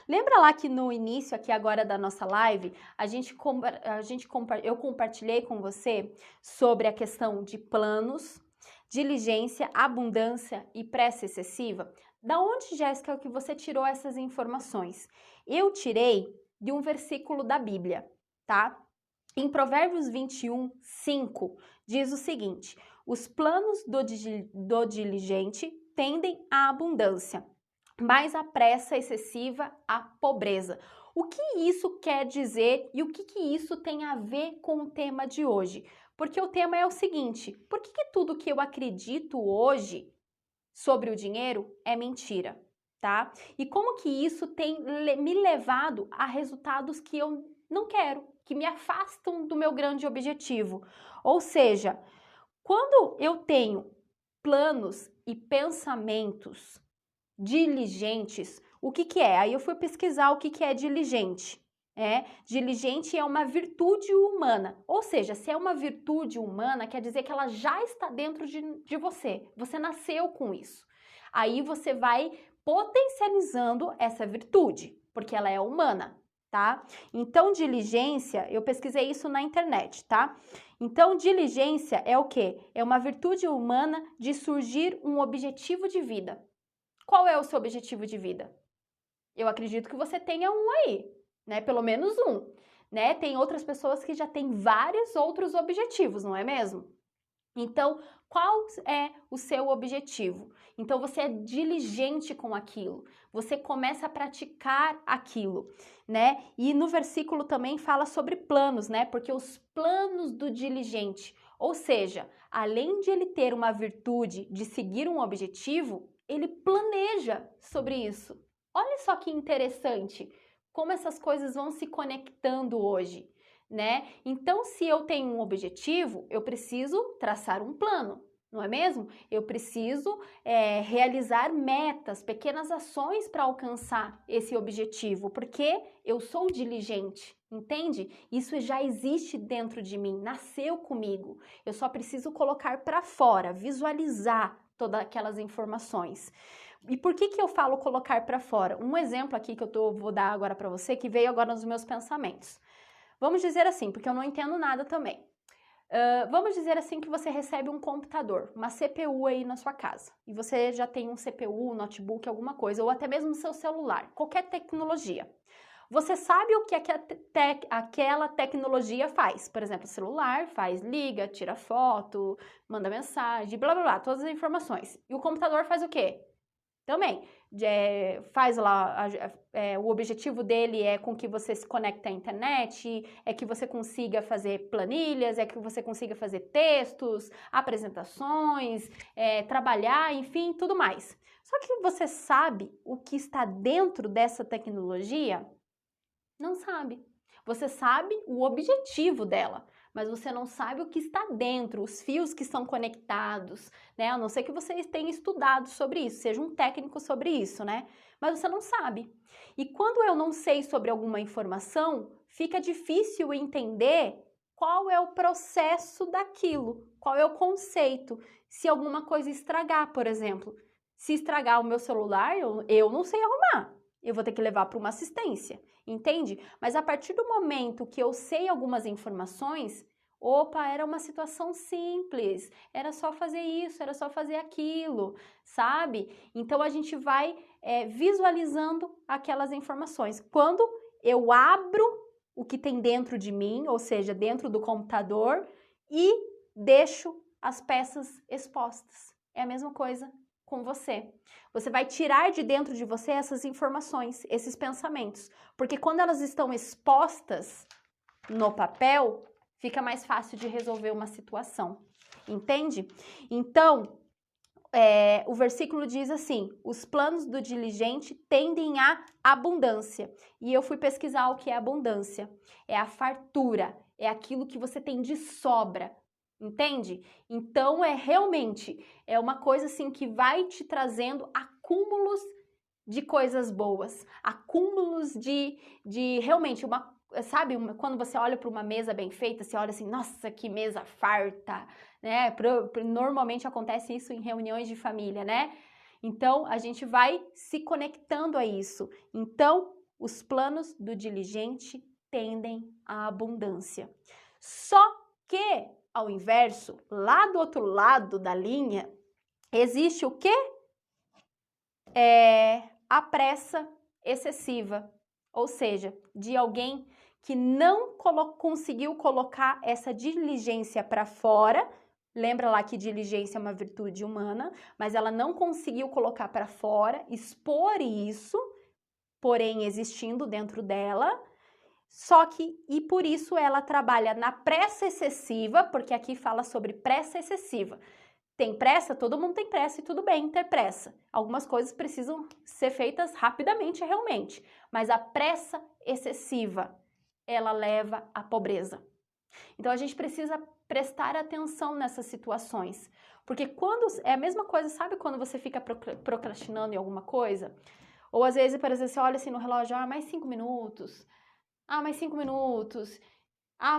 A: Lembra lá que no início aqui agora da nossa live, eu compartilhei com você sobre a questão de planos, diligência, abundância e pressa excessiva? Da onde, Jéssica, que você tirou essas informações? Eu tirei de um versículo da Bíblia, tá? Em Provérbios 21, 5, diz o seguinte: os planos do diligente tendem à abundância, mas a pressa excessiva à pobreza. O que isso quer dizer e o que isso tem a ver com o tema de hoje? Porque o tema é o seguinte: por que tudo que eu acredito hoje sobre o dinheiro é mentira, tá? E como que isso tem me levado a resultados que eu não quero, que me afastam do meu grande objetivo? Ou seja, quando eu tenho planos e pensamentos diligentes, o que é? Aí eu fui pesquisar o que é diligente. Diligente é uma virtude humana, ou seja, se é uma virtude humana, quer dizer que ela já está dentro de você, você nasceu com isso. Aí você vai potencializando essa virtude, porque ela é humana, tá? Então, diligência, eu pesquisei isso na internet, tá? Então, diligência é o quê? É uma virtude humana de surgir um objetivo de vida. Qual é o seu objetivo de vida? Eu acredito que você tenha um aí, né? Pelo menos um, né? Tem outras pessoas que já têm vários outros objetivos, não é mesmo? Então, qual é o seu objetivo? Então, você é diligente com aquilo, você começa a praticar aquilo, né? E no versículo também fala sobre planos, né? Porque os planos do diligente, ou seja, além de ele ter uma virtude de seguir um objetivo, ele planeja sobre isso. Olha só que interessante como essas coisas vão se conectando hoje, né? Então, se eu tenho um objetivo, eu preciso traçar um plano, não é mesmo? Eu preciso realizar metas, pequenas ações para alcançar esse objetivo, porque eu sou diligente, entende? Isso já existe dentro de mim, nasceu comigo. Eu só preciso colocar para fora, visualizar todas aquelas informações. E por que eu falo colocar para fora? Um exemplo aqui que vou dar agora para você, que veio agora nos meus pensamentos. Vamos dizer assim, porque eu não entendo nada também. Vamos dizer assim que você recebe um computador, uma CPU aí na sua casa. E você já tem um CPU, notebook, alguma coisa, ou até mesmo seu celular, qualquer tecnologia. Você sabe o que aquela tecnologia faz. Por exemplo, o celular faz, liga, tira foto, manda mensagem, blá blá blá, todas as informações. E o computador faz o quê? Também, faz lá, o objetivo dele é com que você se conecte à internet, é que você consiga fazer planilhas, é que você consiga fazer textos, apresentações, trabalhar, enfim, tudo mais. Só que você sabe o que está dentro dessa tecnologia? Não sabe. Você sabe o objetivo dela, mas você não sabe o que está dentro, os fios que são conectados, né? A não ser que você tenha estudado sobre isso, seja um técnico sobre isso, né? Mas você não sabe. E quando eu não sei sobre alguma informação, fica difícil entender qual é o processo daquilo, qual é o conceito. Se alguma coisa estragar, por exemplo, se estragar o meu celular, eu não sei arrumar. Eu vou ter que levar para uma assistência, entende? Mas a partir do momento que eu sei algumas informações, opa, era uma situação simples, era só fazer isso, era só fazer aquilo, sabe? Então a gente vai visualizando aquelas informações. Quando eu abro o que tem dentro de mim, ou seja, dentro do computador, e deixo as peças expostas. É a mesma coisa com você. Você vai tirar de dentro de você essas informações, esses pensamentos, porque quando elas estão expostas no papel, fica mais fácil de resolver uma situação, entende? Então, o versículo diz assim: os planos do diligente tendem à abundância. E eu fui pesquisar o que é abundância. É a fartura, é aquilo que você tem de sobra. entende? Então, realmente uma coisa assim que vai te trazendo acúmulos de coisas boas, acúmulos de realmente sabe, quando você olha para uma mesa bem feita, você olha assim, nossa, que mesa farta, né? Normalmente acontece isso em reuniões de família, né? Então, a gente vai se conectando a isso. Então, os planos do diligente tendem à abundância. Só que, ao inverso, lá do outro lado da linha, existe o quê? A pressa excessiva, ou seja, de alguém que não conseguiu colocar essa diligência para fora. Lembra lá que diligência é uma virtude humana, mas ela não conseguiu colocar para fora, expor isso, porém existindo dentro dela. Só que, e por isso ela trabalha na pressa excessiva, porque aqui fala sobre pressa excessiva. Tem pressa? Todo mundo tem pressa e tudo bem ter pressa. Algumas coisas precisam ser feitas rapidamente, realmente. Mas a pressa excessiva, ela leva à pobreza. Então, a gente precisa prestar atenção nessas situações. Porque quando... É a mesma coisa, sabe quando você fica procrastinando em alguma coisa? Ou às vezes, por exemplo, você olha assim no relógio, mais 5 minutos. Mais 5 minutos.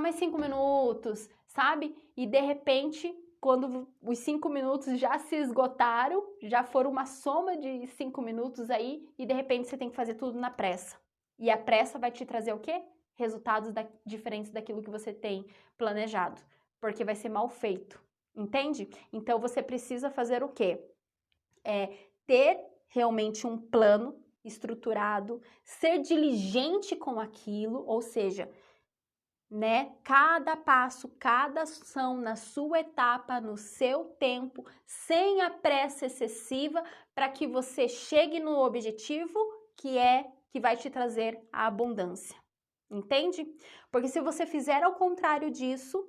A: Mais 5 minutos, sabe? E de repente, quando os 5 minutos já se esgotaram, já foram uma soma de 5 minutos aí, e de repente você tem que fazer tudo na pressa. E a pressa vai te trazer o quê? Resultados diferentes daquilo que você tem planejado, porque vai ser mal feito, entende? Então você precisa fazer o quê? Ter realmente um plano estruturado, ser diligente com aquilo, ou seja, né? Cada passo, cada ação na sua etapa, no seu tempo, sem a pressa excessiva, para que você chegue no objetivo que vai te trazer a abundância. Entende? Porque se você fizer ao contrário disso,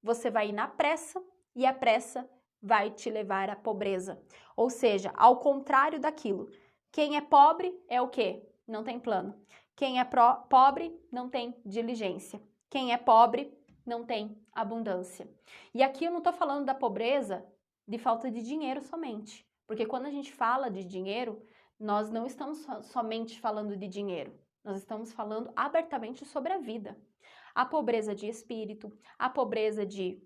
A: você vai ir na pressa e a pressa vai te levar à pobreza. Ou seja, ao contrário daquilo. Quem é pobre é o quê? Não tem plano. Quem é pobre não tem diligência. Quem é pobre não tem abundância. E aqui eu não estou falando da pobreza de falta de dinheiro somente. Porque quando a gente fala de dinheiro, nós não estamos somente falando de dinheiro. Nós estamos falando abertamente sobre a vida. A pobreza de espírito, a pobreza de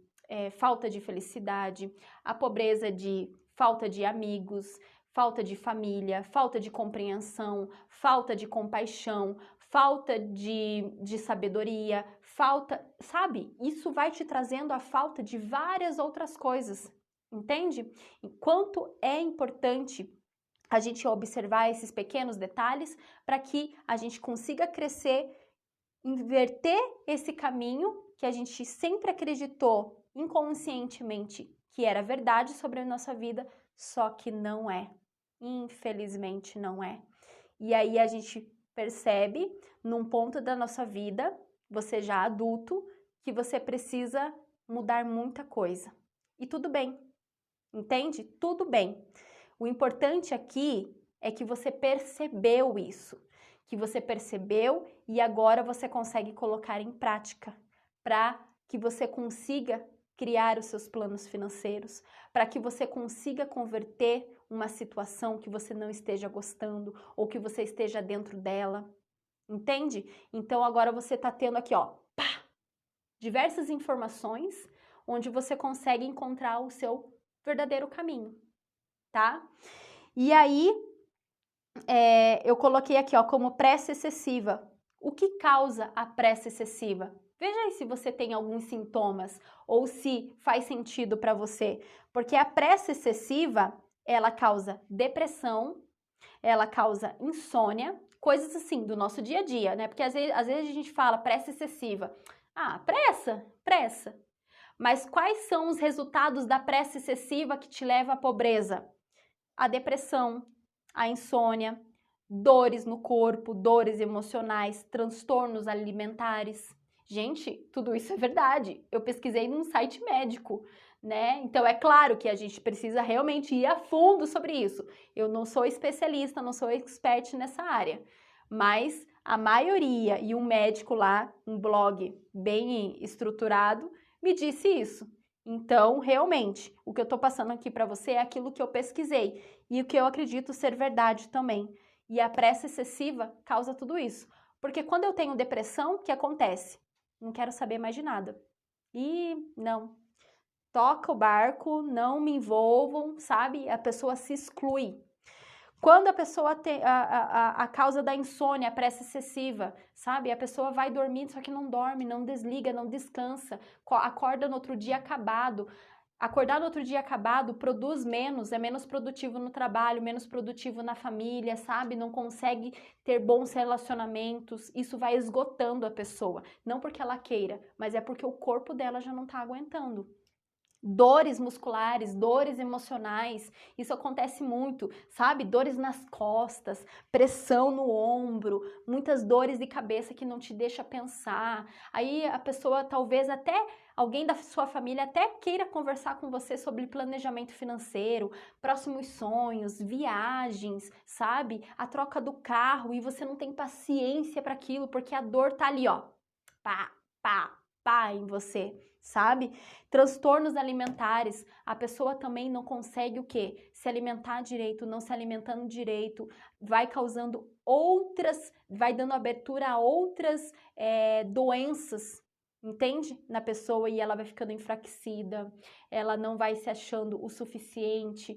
A: falta de felicidade, a pobreza de falta de amigos, falta de família, falta de compreensão, falta de compaixão, falta de sabedoria, sabe? Isso vai te trazendo a falta de várias outras coisas, entende? Enquanto é importante a gente observar esses pequenos detalhes para que a gente consiga crescer, inverter esse caminho que a gente sempre acreditou inconscientemente que era verdade sobre a nossa vida, só que não é. Infelizmente não é. E aí a gente percebe num ponto da nossa vida, você já adulto, que você precisa mudar muita coisa. E tudo bem, entende? Tudo bem. O importante aqui é que você percebeu isso, que você percebeu e agora você consegue colocar em prática para que você consiga criar os seus planos financeiros, para que você consiga converter uma situação que você não esteja gostando ou que você esteja dentro dela, entende? Então agora você está tendo aqui, diversas informações onde você consegue encontrar o seu verdadeiro caminho, tá? E aí, eu coloquei aqui, como pressa excessiva. O que causa a pressa excessiva? Veja aí se você tem alguns sintomas ou se faz sentido para você, porque a pressa excessiva, ela causa depressão, ela causa insônia, coisas assim do nosso dia a dia, né? Porque às vezes a gente fala pressa excessiva. Pressa. Mas quais são os resultados da pressa excessiva que te leva à pobreza? A depressão, a insônia, dores no corpo, dores emocionais, transtornos alimentares. Gente, tudo isso é verdade. Eu pesquisei num site médico, né? Então é claro que a gente precisa realmente ir a fundo sobre isso. Eu não sou especialista, não sou expert nessa área, mas a maioria, e um médico lá, um blog bem estruturado, me disse isso. Então, realmente, o que eu tô passando aqui para você é aquilo que eu pesquisei e o que eu acredito ser verdade também. E a pressa excessiva causa tudo isso. Porque quando eu tenho depressão, o que acontece? Não quero saber mais de nada. E não, toca o barco, não me envolvam, sabe? A pessoa se exclui. Quando a pessoa tem a causa da insônia, a pressa excessiva, sabe? A pessoa vai dormir, só que não dorme, não desliga, não descansa, acorda no outro dia acabado. Acordar no outro dia acabado produz menos, é menos produtivo no trabalho, menos produtivo na família, sabe? Não consegue ter bons relacionamentos. Isso vai esgotando a pessoa. Não porque ela queira, mas é porque o corpo dela já não tá aguentando. Dores musculares, dores emocionais, isso acontece muito, sabe? Dores nas costas, pressão no ombro, muitas dores de cabeça que não te deixa pensar. Aí a pessoa talvez até alguém da sua família até queira conversar com você sobre planejamento financeiro, próximos sonhos, viagens, sabe? A troca do carro e você não tem paciência para aquilo porque a dor tá ali, ó. Pá, pá, pá em você, sabe? Transtornos alimentares, a pessoa também não consegue o quê? Se alimentar direito, não se alimentando direito, vai causando outras, vai dando abertura a outras doenças, entende? Na pessoa e ela vai ficando enfraquecida, ela não vai se achando o suficiente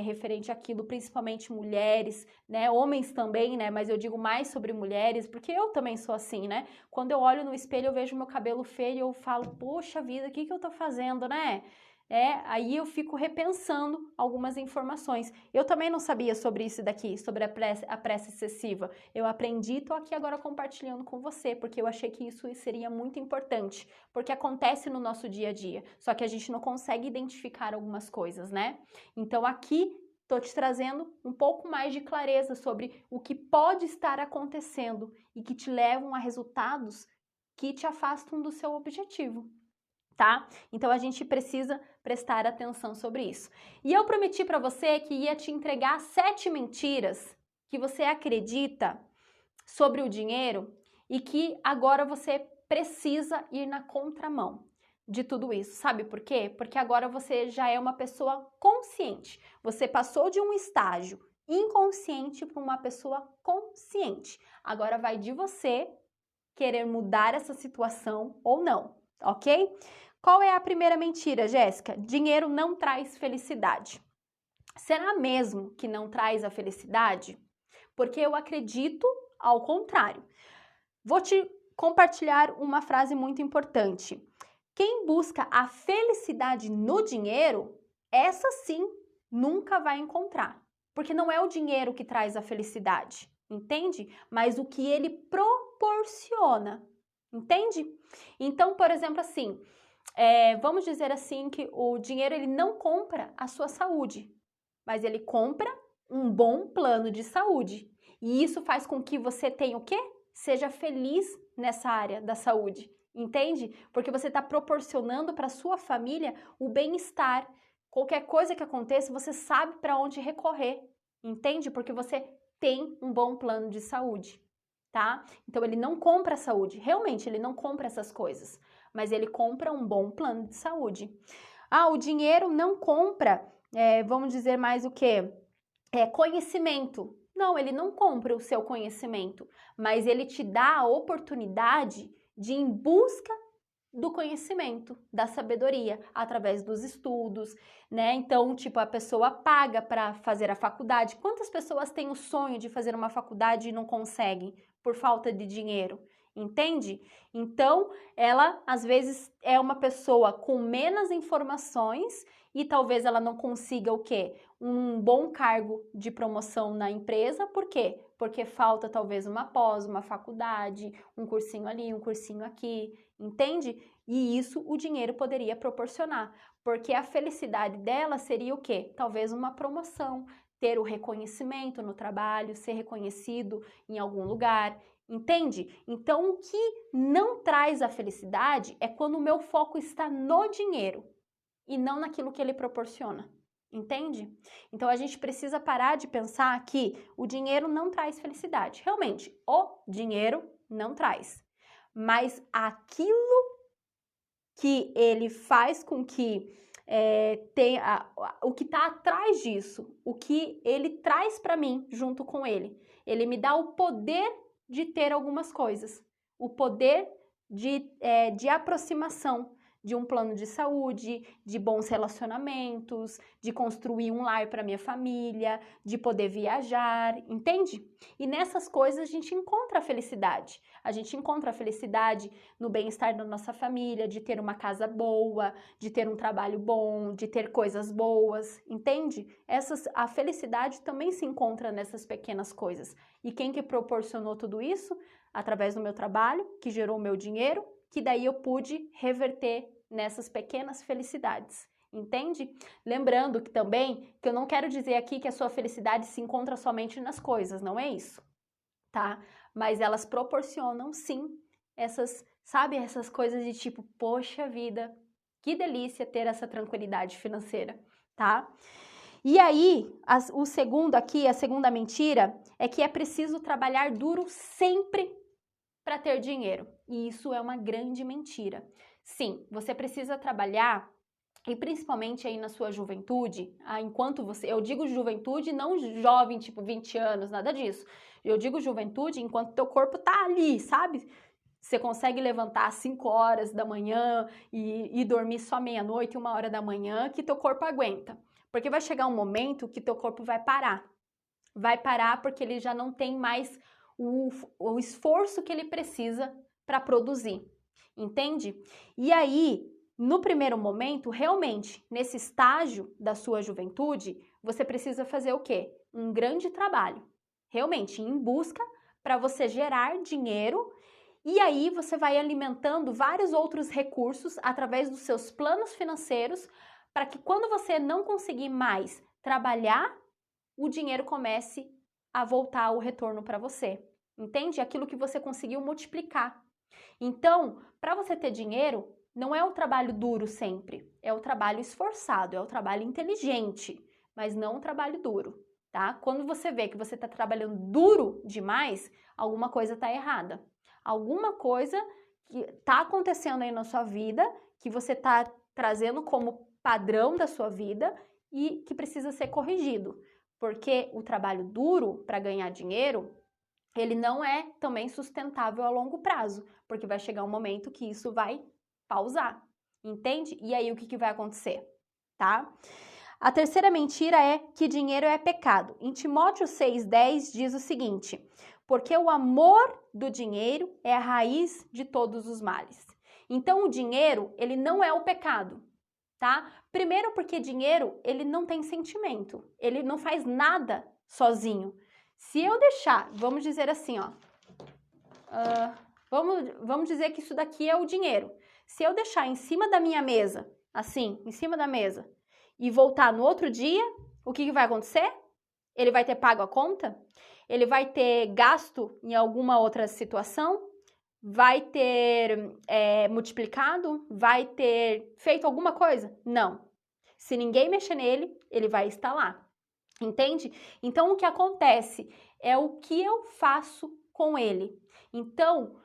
A: referente àquilo, principalmente mulheres, né? Homens também, né? Mas eu digo mais sobre mulheres, porque eu também sou assim, né? Quando eu olho no espelho, eu vejo meu cabelo feio e eu falo, poxa vida, o que eu tô fazendo, né? Aí eu fico repensando algumas informações. Eu também não sabia sobre isso daqui, sobre a pressa excessiva. Eu aprendi e tô aqui agora compartilhando com você, porque eu achei que isso seria muito importante, porque acontece no nosso dia a dia, só que a gente não consegue identificar algumas coisas, né? Então aqui tô te trazendo um pouco mais de clareza sobre o que pode estar acontecendo e que te levam a resultados que te afastam do seu objetivo. Tá? Então a gente precisa prestar atenção sobre isso. E eu prometi para você que ia te entregar 7 mentiras que você acredita sobre o dinheiro e que agora você precisa ir na contramão de tudo isso. Sabe por quê? Porque agora você já é uma pessoa consciente. Você passou de um estágio inconsciente para uma pessoa consciente. Agora vai de você querer mudar essa situação ou não, ok? Qual é a primeira mentira, Jéssica? Dinheiro não traz felicidade. Será mesmo que não traz a felicidade? Porque eu acredito ao contrário. Vou te compartilhar uma frase muito importante. Quem busca a felicidade no dinheiro, essa sim nunca vai encontrar. Porque não é o dinheiro que traz a felicidade, entende? Mas o que ele proporciona, entende? Então, por exemplo, assim, vamos dizer assim que o dinheiro ele não compra a sua saúde, mas ele compra um bom plano de saúde. E isso faz com que você tenha o quê? Seja feliz nessa área da saúde, entende? Porque você está proporcionando para sua família o bem-estar. Qualquer coisa que aconteça, você sabe para onde recorrer, entende? Porque você tem um bom plano de saúde, tá? Então ele não compra a saúde, realmente ele não compra essas coisas, mas ele compra um bom plano de saúde. Ah, o dinheiro não compra, vamos dizer mais o quê? Conhecimento. Não, ele não compra o seu conhecimento, mas ele te dá a oportunidade de ir em busca do conhecimento, da sabedoria, através dos estudos, né? Então, tipo, a pessoa paga para fazer a faculdade. Quantas pessoas têm o sonho de fazer uma faculdade e não conseguem por falta de dinheiro? Entende? Então, ela às vezes é uma pessoa com menos informações e talvez ela não consiga o quê? Um bom cargo de promoção na empresa. Por quê? Porque falta talvez uma pós, uma faculdade, um cursinho ali, um cursinho aqui, entende? E isso o dinheiro poderia proporcionar, porque a felicidade dela seria o quê? Talvez uma promoção, ter o reconhecimento no trabalho, ser reconhecido em algum lugar, entende? Então, o que não traz a felicidade é quando o meu foco está no dinheiro e não naquilo que ele proporciona. Entende? Então a gente precisa parar de pensar que o dinheiro não traz felicidade. Realmente, o dinheiro não traz. Mas aquilo que ele faz com que o que está atrás disso, o que ele traz para mim junto com ele. Ele me dá o poder de ter algumas coisas, o poder de aproximação, de um plano de saúde, de bons relacionamentos, de construir um lar para minha família, de poder viajar, entende? E nessas coisas a gente encontra a felicidade. A gente encontra a felicidade no bem-estar da nossa família, de ter uma casa boa, de ter um trabalho bom, de ter coisas boas, entende? A felicidade também se encontra nessas pequenas coisas. E quem que proporcionou tudo isso? Através do meu trabalho, que gerou o meu dinheiro, que daí eu pude reverter nessas pequenas felicidades, entende? Lembrando que também, que eu não quero dizer aqui que a sua felicidade se encontra somente nas coisas, não é isso, tá? Mas elas proporcionam, sim, essas coisas de tipo, poxa vida, que delícia ter essa tranquilidade financeira, tá? E aí, o segundo aqui, a segunda mentira, é que é preciso trabalhar duro sempre para ter dinheiro. E isso é uma grande mentira. Sim, você precisa trabalhar, e principalmente aí na sua juventude, eu digo juventude, não jovem, tipo 20 anos, nada disso. Eu digo juventude enquanto teu corpo tá ali, sabe? Você consegue levantar às 5 horas da manhã e dormir só meia-noite, 1 hora da manhã, que teu corpo aguenta. Porque vai chegar um momento que teu corpo vai parar. Vai parar porque ele já não tem mais o esforço que ele precisa para produzir, entende? E aí, no primeiro momento, realmente, nesse estágio da sua juventude, você precisa fazer o quê? Um grande trabalho, realmente, em busca para você gerar dinheiro, e aí você vai alimentando vários outros recursos através dos seus planos financeiros, para que quando você não conseguir mais trabalhar, o dinheiro comece a voltar o retorno para você, entende? Aquilo que você conseguiu multiplicar. Então, para você ter dinheiro, não é o trabalho duro sempre, é o trabalho esforçado, é o trabalho inteligente, mas não o trabalho duro, tá? Quando você vê que você está trabalhando duro demais, alguma coisa está errada. Alguma coisa que está acontecendo aí na sua vida, que você está trazendo como padrão da sua vida e que precisa ser corrigido. Porque o trabalho duro para ganhar dinheiro, ele não é também sustentável a longo prazo, porque vai chegar um momento que isso vai pausar, entende? E aí o que vai acontecer, tá? A terceira mentira é que dinheiro é pecado. Em Timóteo 6,10 diz o seguinte: porque o amor do dinheiro é a raiz de todos os males. Então o dinheiro, ele não é o pecado, tá? Primeiro porque dinheiro, ele não tem sentimento, ele não faz nada sozinho. Se eu deixar, vamos dizer assim, ó, vamos dizer que isso daqui é o dinheiro. Se eu deixar em cima da minha mesa, assim, em cima da mesa, e voltar no outro dia, o que vai acontecer? Ele vai ter pago a conta? Ele vai ter gasto em alguma outra situação? Vai ter multiplicado? Vai ter feito alguma coisa? Não. Se ninguém mexer nele, ele vai estar lá. Entende? Então, o que acontece é o que eu faço com ele. Então,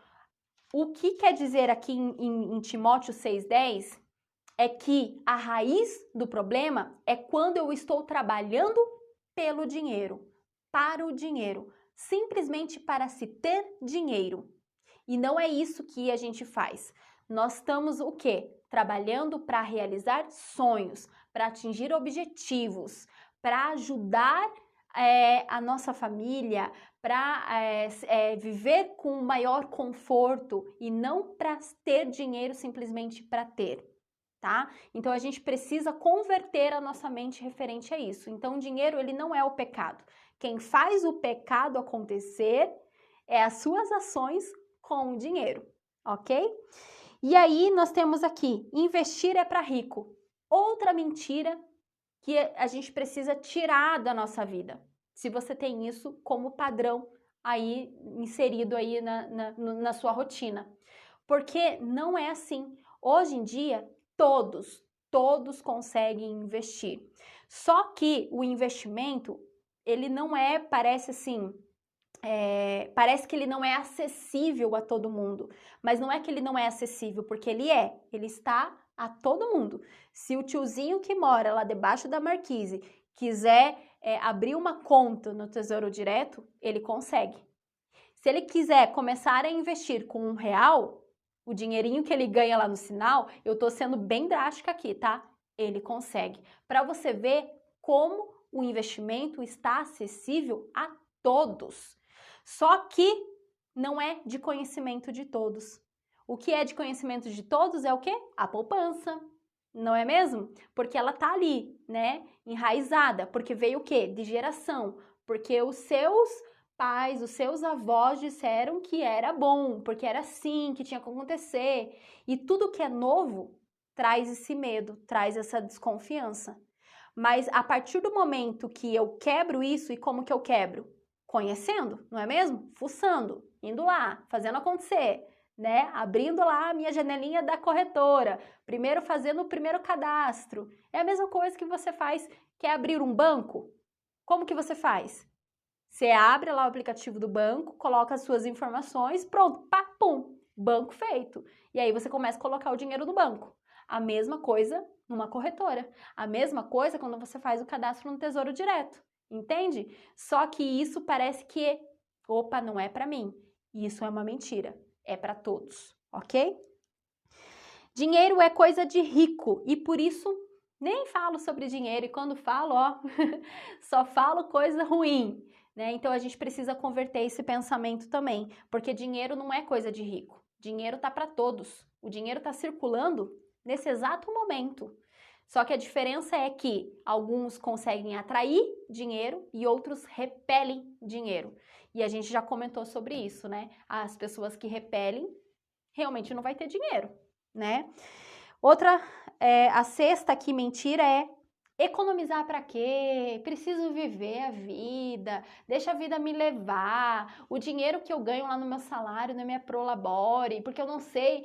A: o que quer dizer aqui em Timóteo 6,10 é que a raiz do problema é quando eu estou trabalhando pelo dinheiro, para o dinheiro, simplesmente para se ter dinheiro. E não é isso que a gente faz. Nós estamos o quê? Trabalhando para realizar sonhos, para atingir objetivos, para ajudar a nossa família, para viver com maior conforto e não para ter dinheiro simplesmente para ter, tá? Então a gente precisa converter a nossa mente referente a isso. Então o dinheiro, ele não é o pecado. Quem faz o pecado acontecer é as suas ações com o dinheiro, ok? E aí nós temos aqui, investir é para rico. Outra mentira que a gente precisa tirar da nossa vida. Se você tem isso como padrão aí inserido aí na sua rotina. Porque não é assim. Hoje em dia, todos conseguem investir. Só que o investimento, ele não parece assim, parece que ele não é acessível a todo mundo, mas não é que ele não é acessível, porque ele está a todo mundo. Se o tiozinho que mora lá debaixo da marquise quiser abrir uma conta no Tesouro Direto, ele consegue. Se ele quiser começar a investir com R$1, o dinheirinho que ele ganha lá no sinal, eu tô sendo bem drástica aqui, tá? Ele consegue. Para você ver como o investimento está acessível a todos. Só que não é de conhecimento de todos. O que é de conhecimento de todos é o quê? A poupança. Não é mesmo? Porque ela tá ali, né? Enraizada. Porque veio o quê? De geração. Porque os seus pais, os seus avós disseram que era bom, porque era assim, que tinha que acontecer. E tudo que é novo traz esse medo, traz essa desconfiança. Mas a partir do momento que eu quebro isso, e como que eu quebro? Conhecendo, não é mesmo? Fuçando, indo lá, fazendo acontecer, né? Abrindo lá a minha janelinha da corretora, primeiro fazendo o primeiro cadastro. É a mesma coisa que você faz, quer abrir um banco? Como que você faz? Você abre lá o aplicativo do banco, coloca as suas informações, pronto, pá, pum, banco feito. E aí você começa a colocar o dinheiro no banco. A mesma coisa numa corretora. A mesma coisa quando você faz o cadastro no Tesouro Direto, entende? Só que isso parece que, opa, não é para mim. Isso é uma mentira. É para todos, ok? Dinheiro é coisa de rico e por isso nem falo sobre dinheiro. E quando falo, ó, só falo coisa ruim. Né? Então a gente precisa converter esse pensamento também, porque dinheiro não é coisa de rico. Dinheiro tá para todos. O dinheiro está circulando nesse exato momento. Só que a diferença é que alguns conseguem atrair dinheiro e outros repelem dinheiro. E a gente já comentou sobre isso, né? As pessoas que repelem realmente não vai ter dinheiro, né? Outra, a sexta aqui mentira é economizar para quê? Preciso viver a vida, deixa a vida me levar. O dinheiro que eu ganho lá no meu salário não me prolabore, porque eu não sei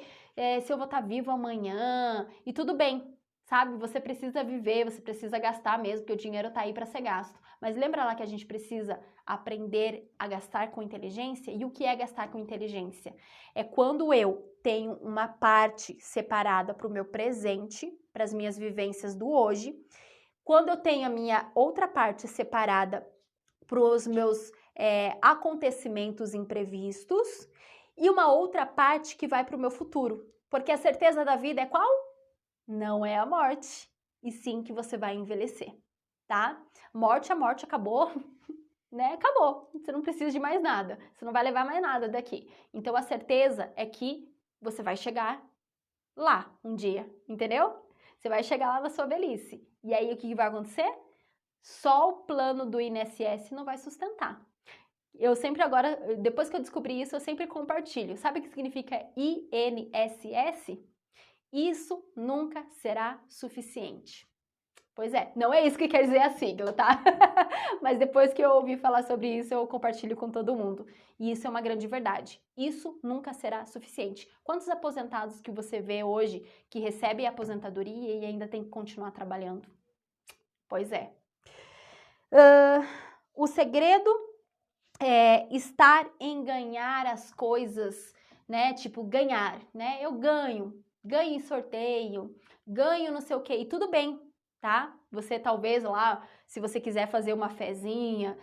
A: se eu vou estar vivo amanhã. E tudo bem, sabe? Você precisa viver, você precisa gastar mesmo, porque o dinheiro tá aí para ser gasto. Mas lembra lá que a gente precisa aprender a gastar com inteligência? E o que é gastar com inteligência? É quando eu tenho uma parte separada para o meu presente, para as minhas vivências do hoje, quando eu tenho a minha outra parte separada para os meus acontecimentos imprevistos e uma outra parte que vai para o meu futuro. Porque a certeza da vida é qual? Não é a morte, e sim que você vai envelhecer, tá? A morte acabou, né? Acabou, você não precisa de mais nada, você não vai levar mais nada daqui. Então a certeza é que você vai chegar lá um dia, entendeu? Você vai chegar lá na sua velhice. E aí o que vai acontecer? Só o plano do INSS não vai sustentar. Eu sempre agora, depois que eu descobri isso, eu sempre compartilho. Sabe o que significa INSS? Isso nunca será suficiente. Pois é, não é isso que quer dizer a sigla, tá? Mas depois que eu ouvi falar sobre isso, eu compartilho com todo mundo. E isso é uma grande verdade. Isso nunca será suficiente. Quantos aposentados que você vê hoje que recebem a aposentadoria e ainda tem que continuar trabalhando? Pois é. O segredo é estar em ganhar as coisas, né? Tipo, ganhar, né? Eu ganho em sorteio, ganho não sei o quê, e tudo bem, tá? Você talvez lá, se você quiser fazer uma fezinha,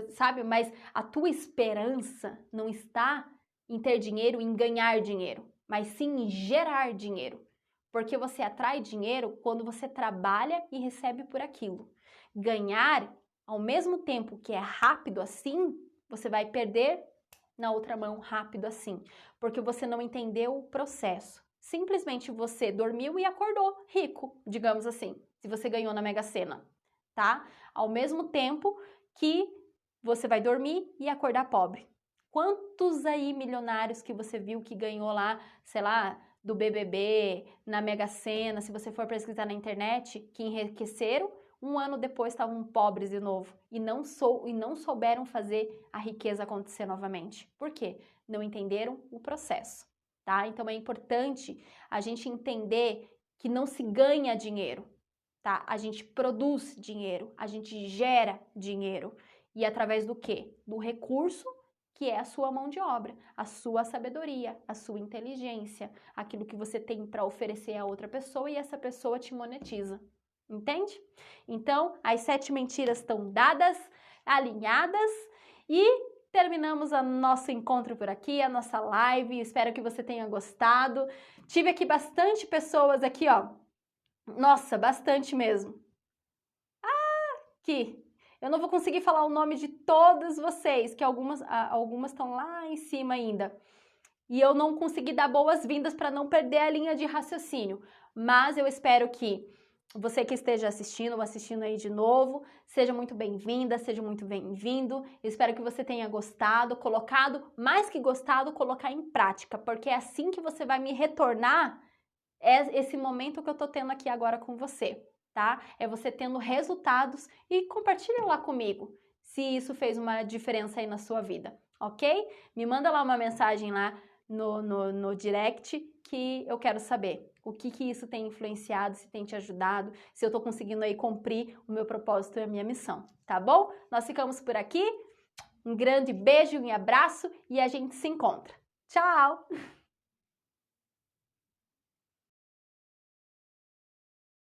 A: sabe? Mas a tua esperança não está em ter dinheiro, em ganhar dinheiro, mas sim em gerar dinheiro. Porque você atrai dinheiro quando você trabalha e recebe por aquilo. Ganhar, ao mesmo tempo que é rápido assim, você vai perder na outra mão rápido assim, porque você não entendeu o processo. Simplesmente você dormiu e acordou rico, digamos assim, se você ganhou na Mega Sena, tá? Ao mesmo tempo que você vai dormir e acordar pobre. Quantos aí milionários que você viu que ganhou lá, sei lá, do BBB, na Mega Sena, se você for pesquisar na internet, que enriqueceram, um ano depois estavam pobres de novo e não souberam fazer a riqueza acontecer novamente. Por quê? Não entenderam o processo, tá? Então é importante a gente entender que não se ganha dinheiro, tá? A gente produz dinheiro, a gente gera dinheiro. E através do quê? Do recurso que é a sua mão de obra, a sua sabedoria, a sua inteligência, aquilo que você tem para oferecer a outra pessoa e essa pessoa te monetiza. Entende? Então, as 7 mentiras estão dadas, alinhadas e terminamos o nosso encontro por aqui, a nossa live. Espero que você tenha gostado. Tive aqui bastante pessoas aqui, ó. Nossa, bastante mesmo. Aqui. Eu não vou conseguir falar o nome de todas vocês, que algumas estão lá em cima ainda. E eu não consegui dar boas-vindas para não perder a linha de raciocínio. Mas eu espero que você que esteja assistindo ou assistindo aí de novo, seja muito bem-vinda, seja muito bem-vindo. Espero que você tenha gostado, colocado, mais que gostado, colocar em prática, porque é assim que você vai me retornar esse momento que eu tô tendo aqui agora com você, tá? É você tendo resultados e compartilha lá comigo se isso fez uma diferença aí na sua vida, ok? Me manda lá uma mensagem lá no direct que eu quero saber o que isso tem influenciado, se tem te ajudado, se eu tô conseguindo aí cumprir o meu propósito e a minha missão, tá bom? Nós ficamos por aqui, um grande beijo e abraço e a gente se encontra. Tchau!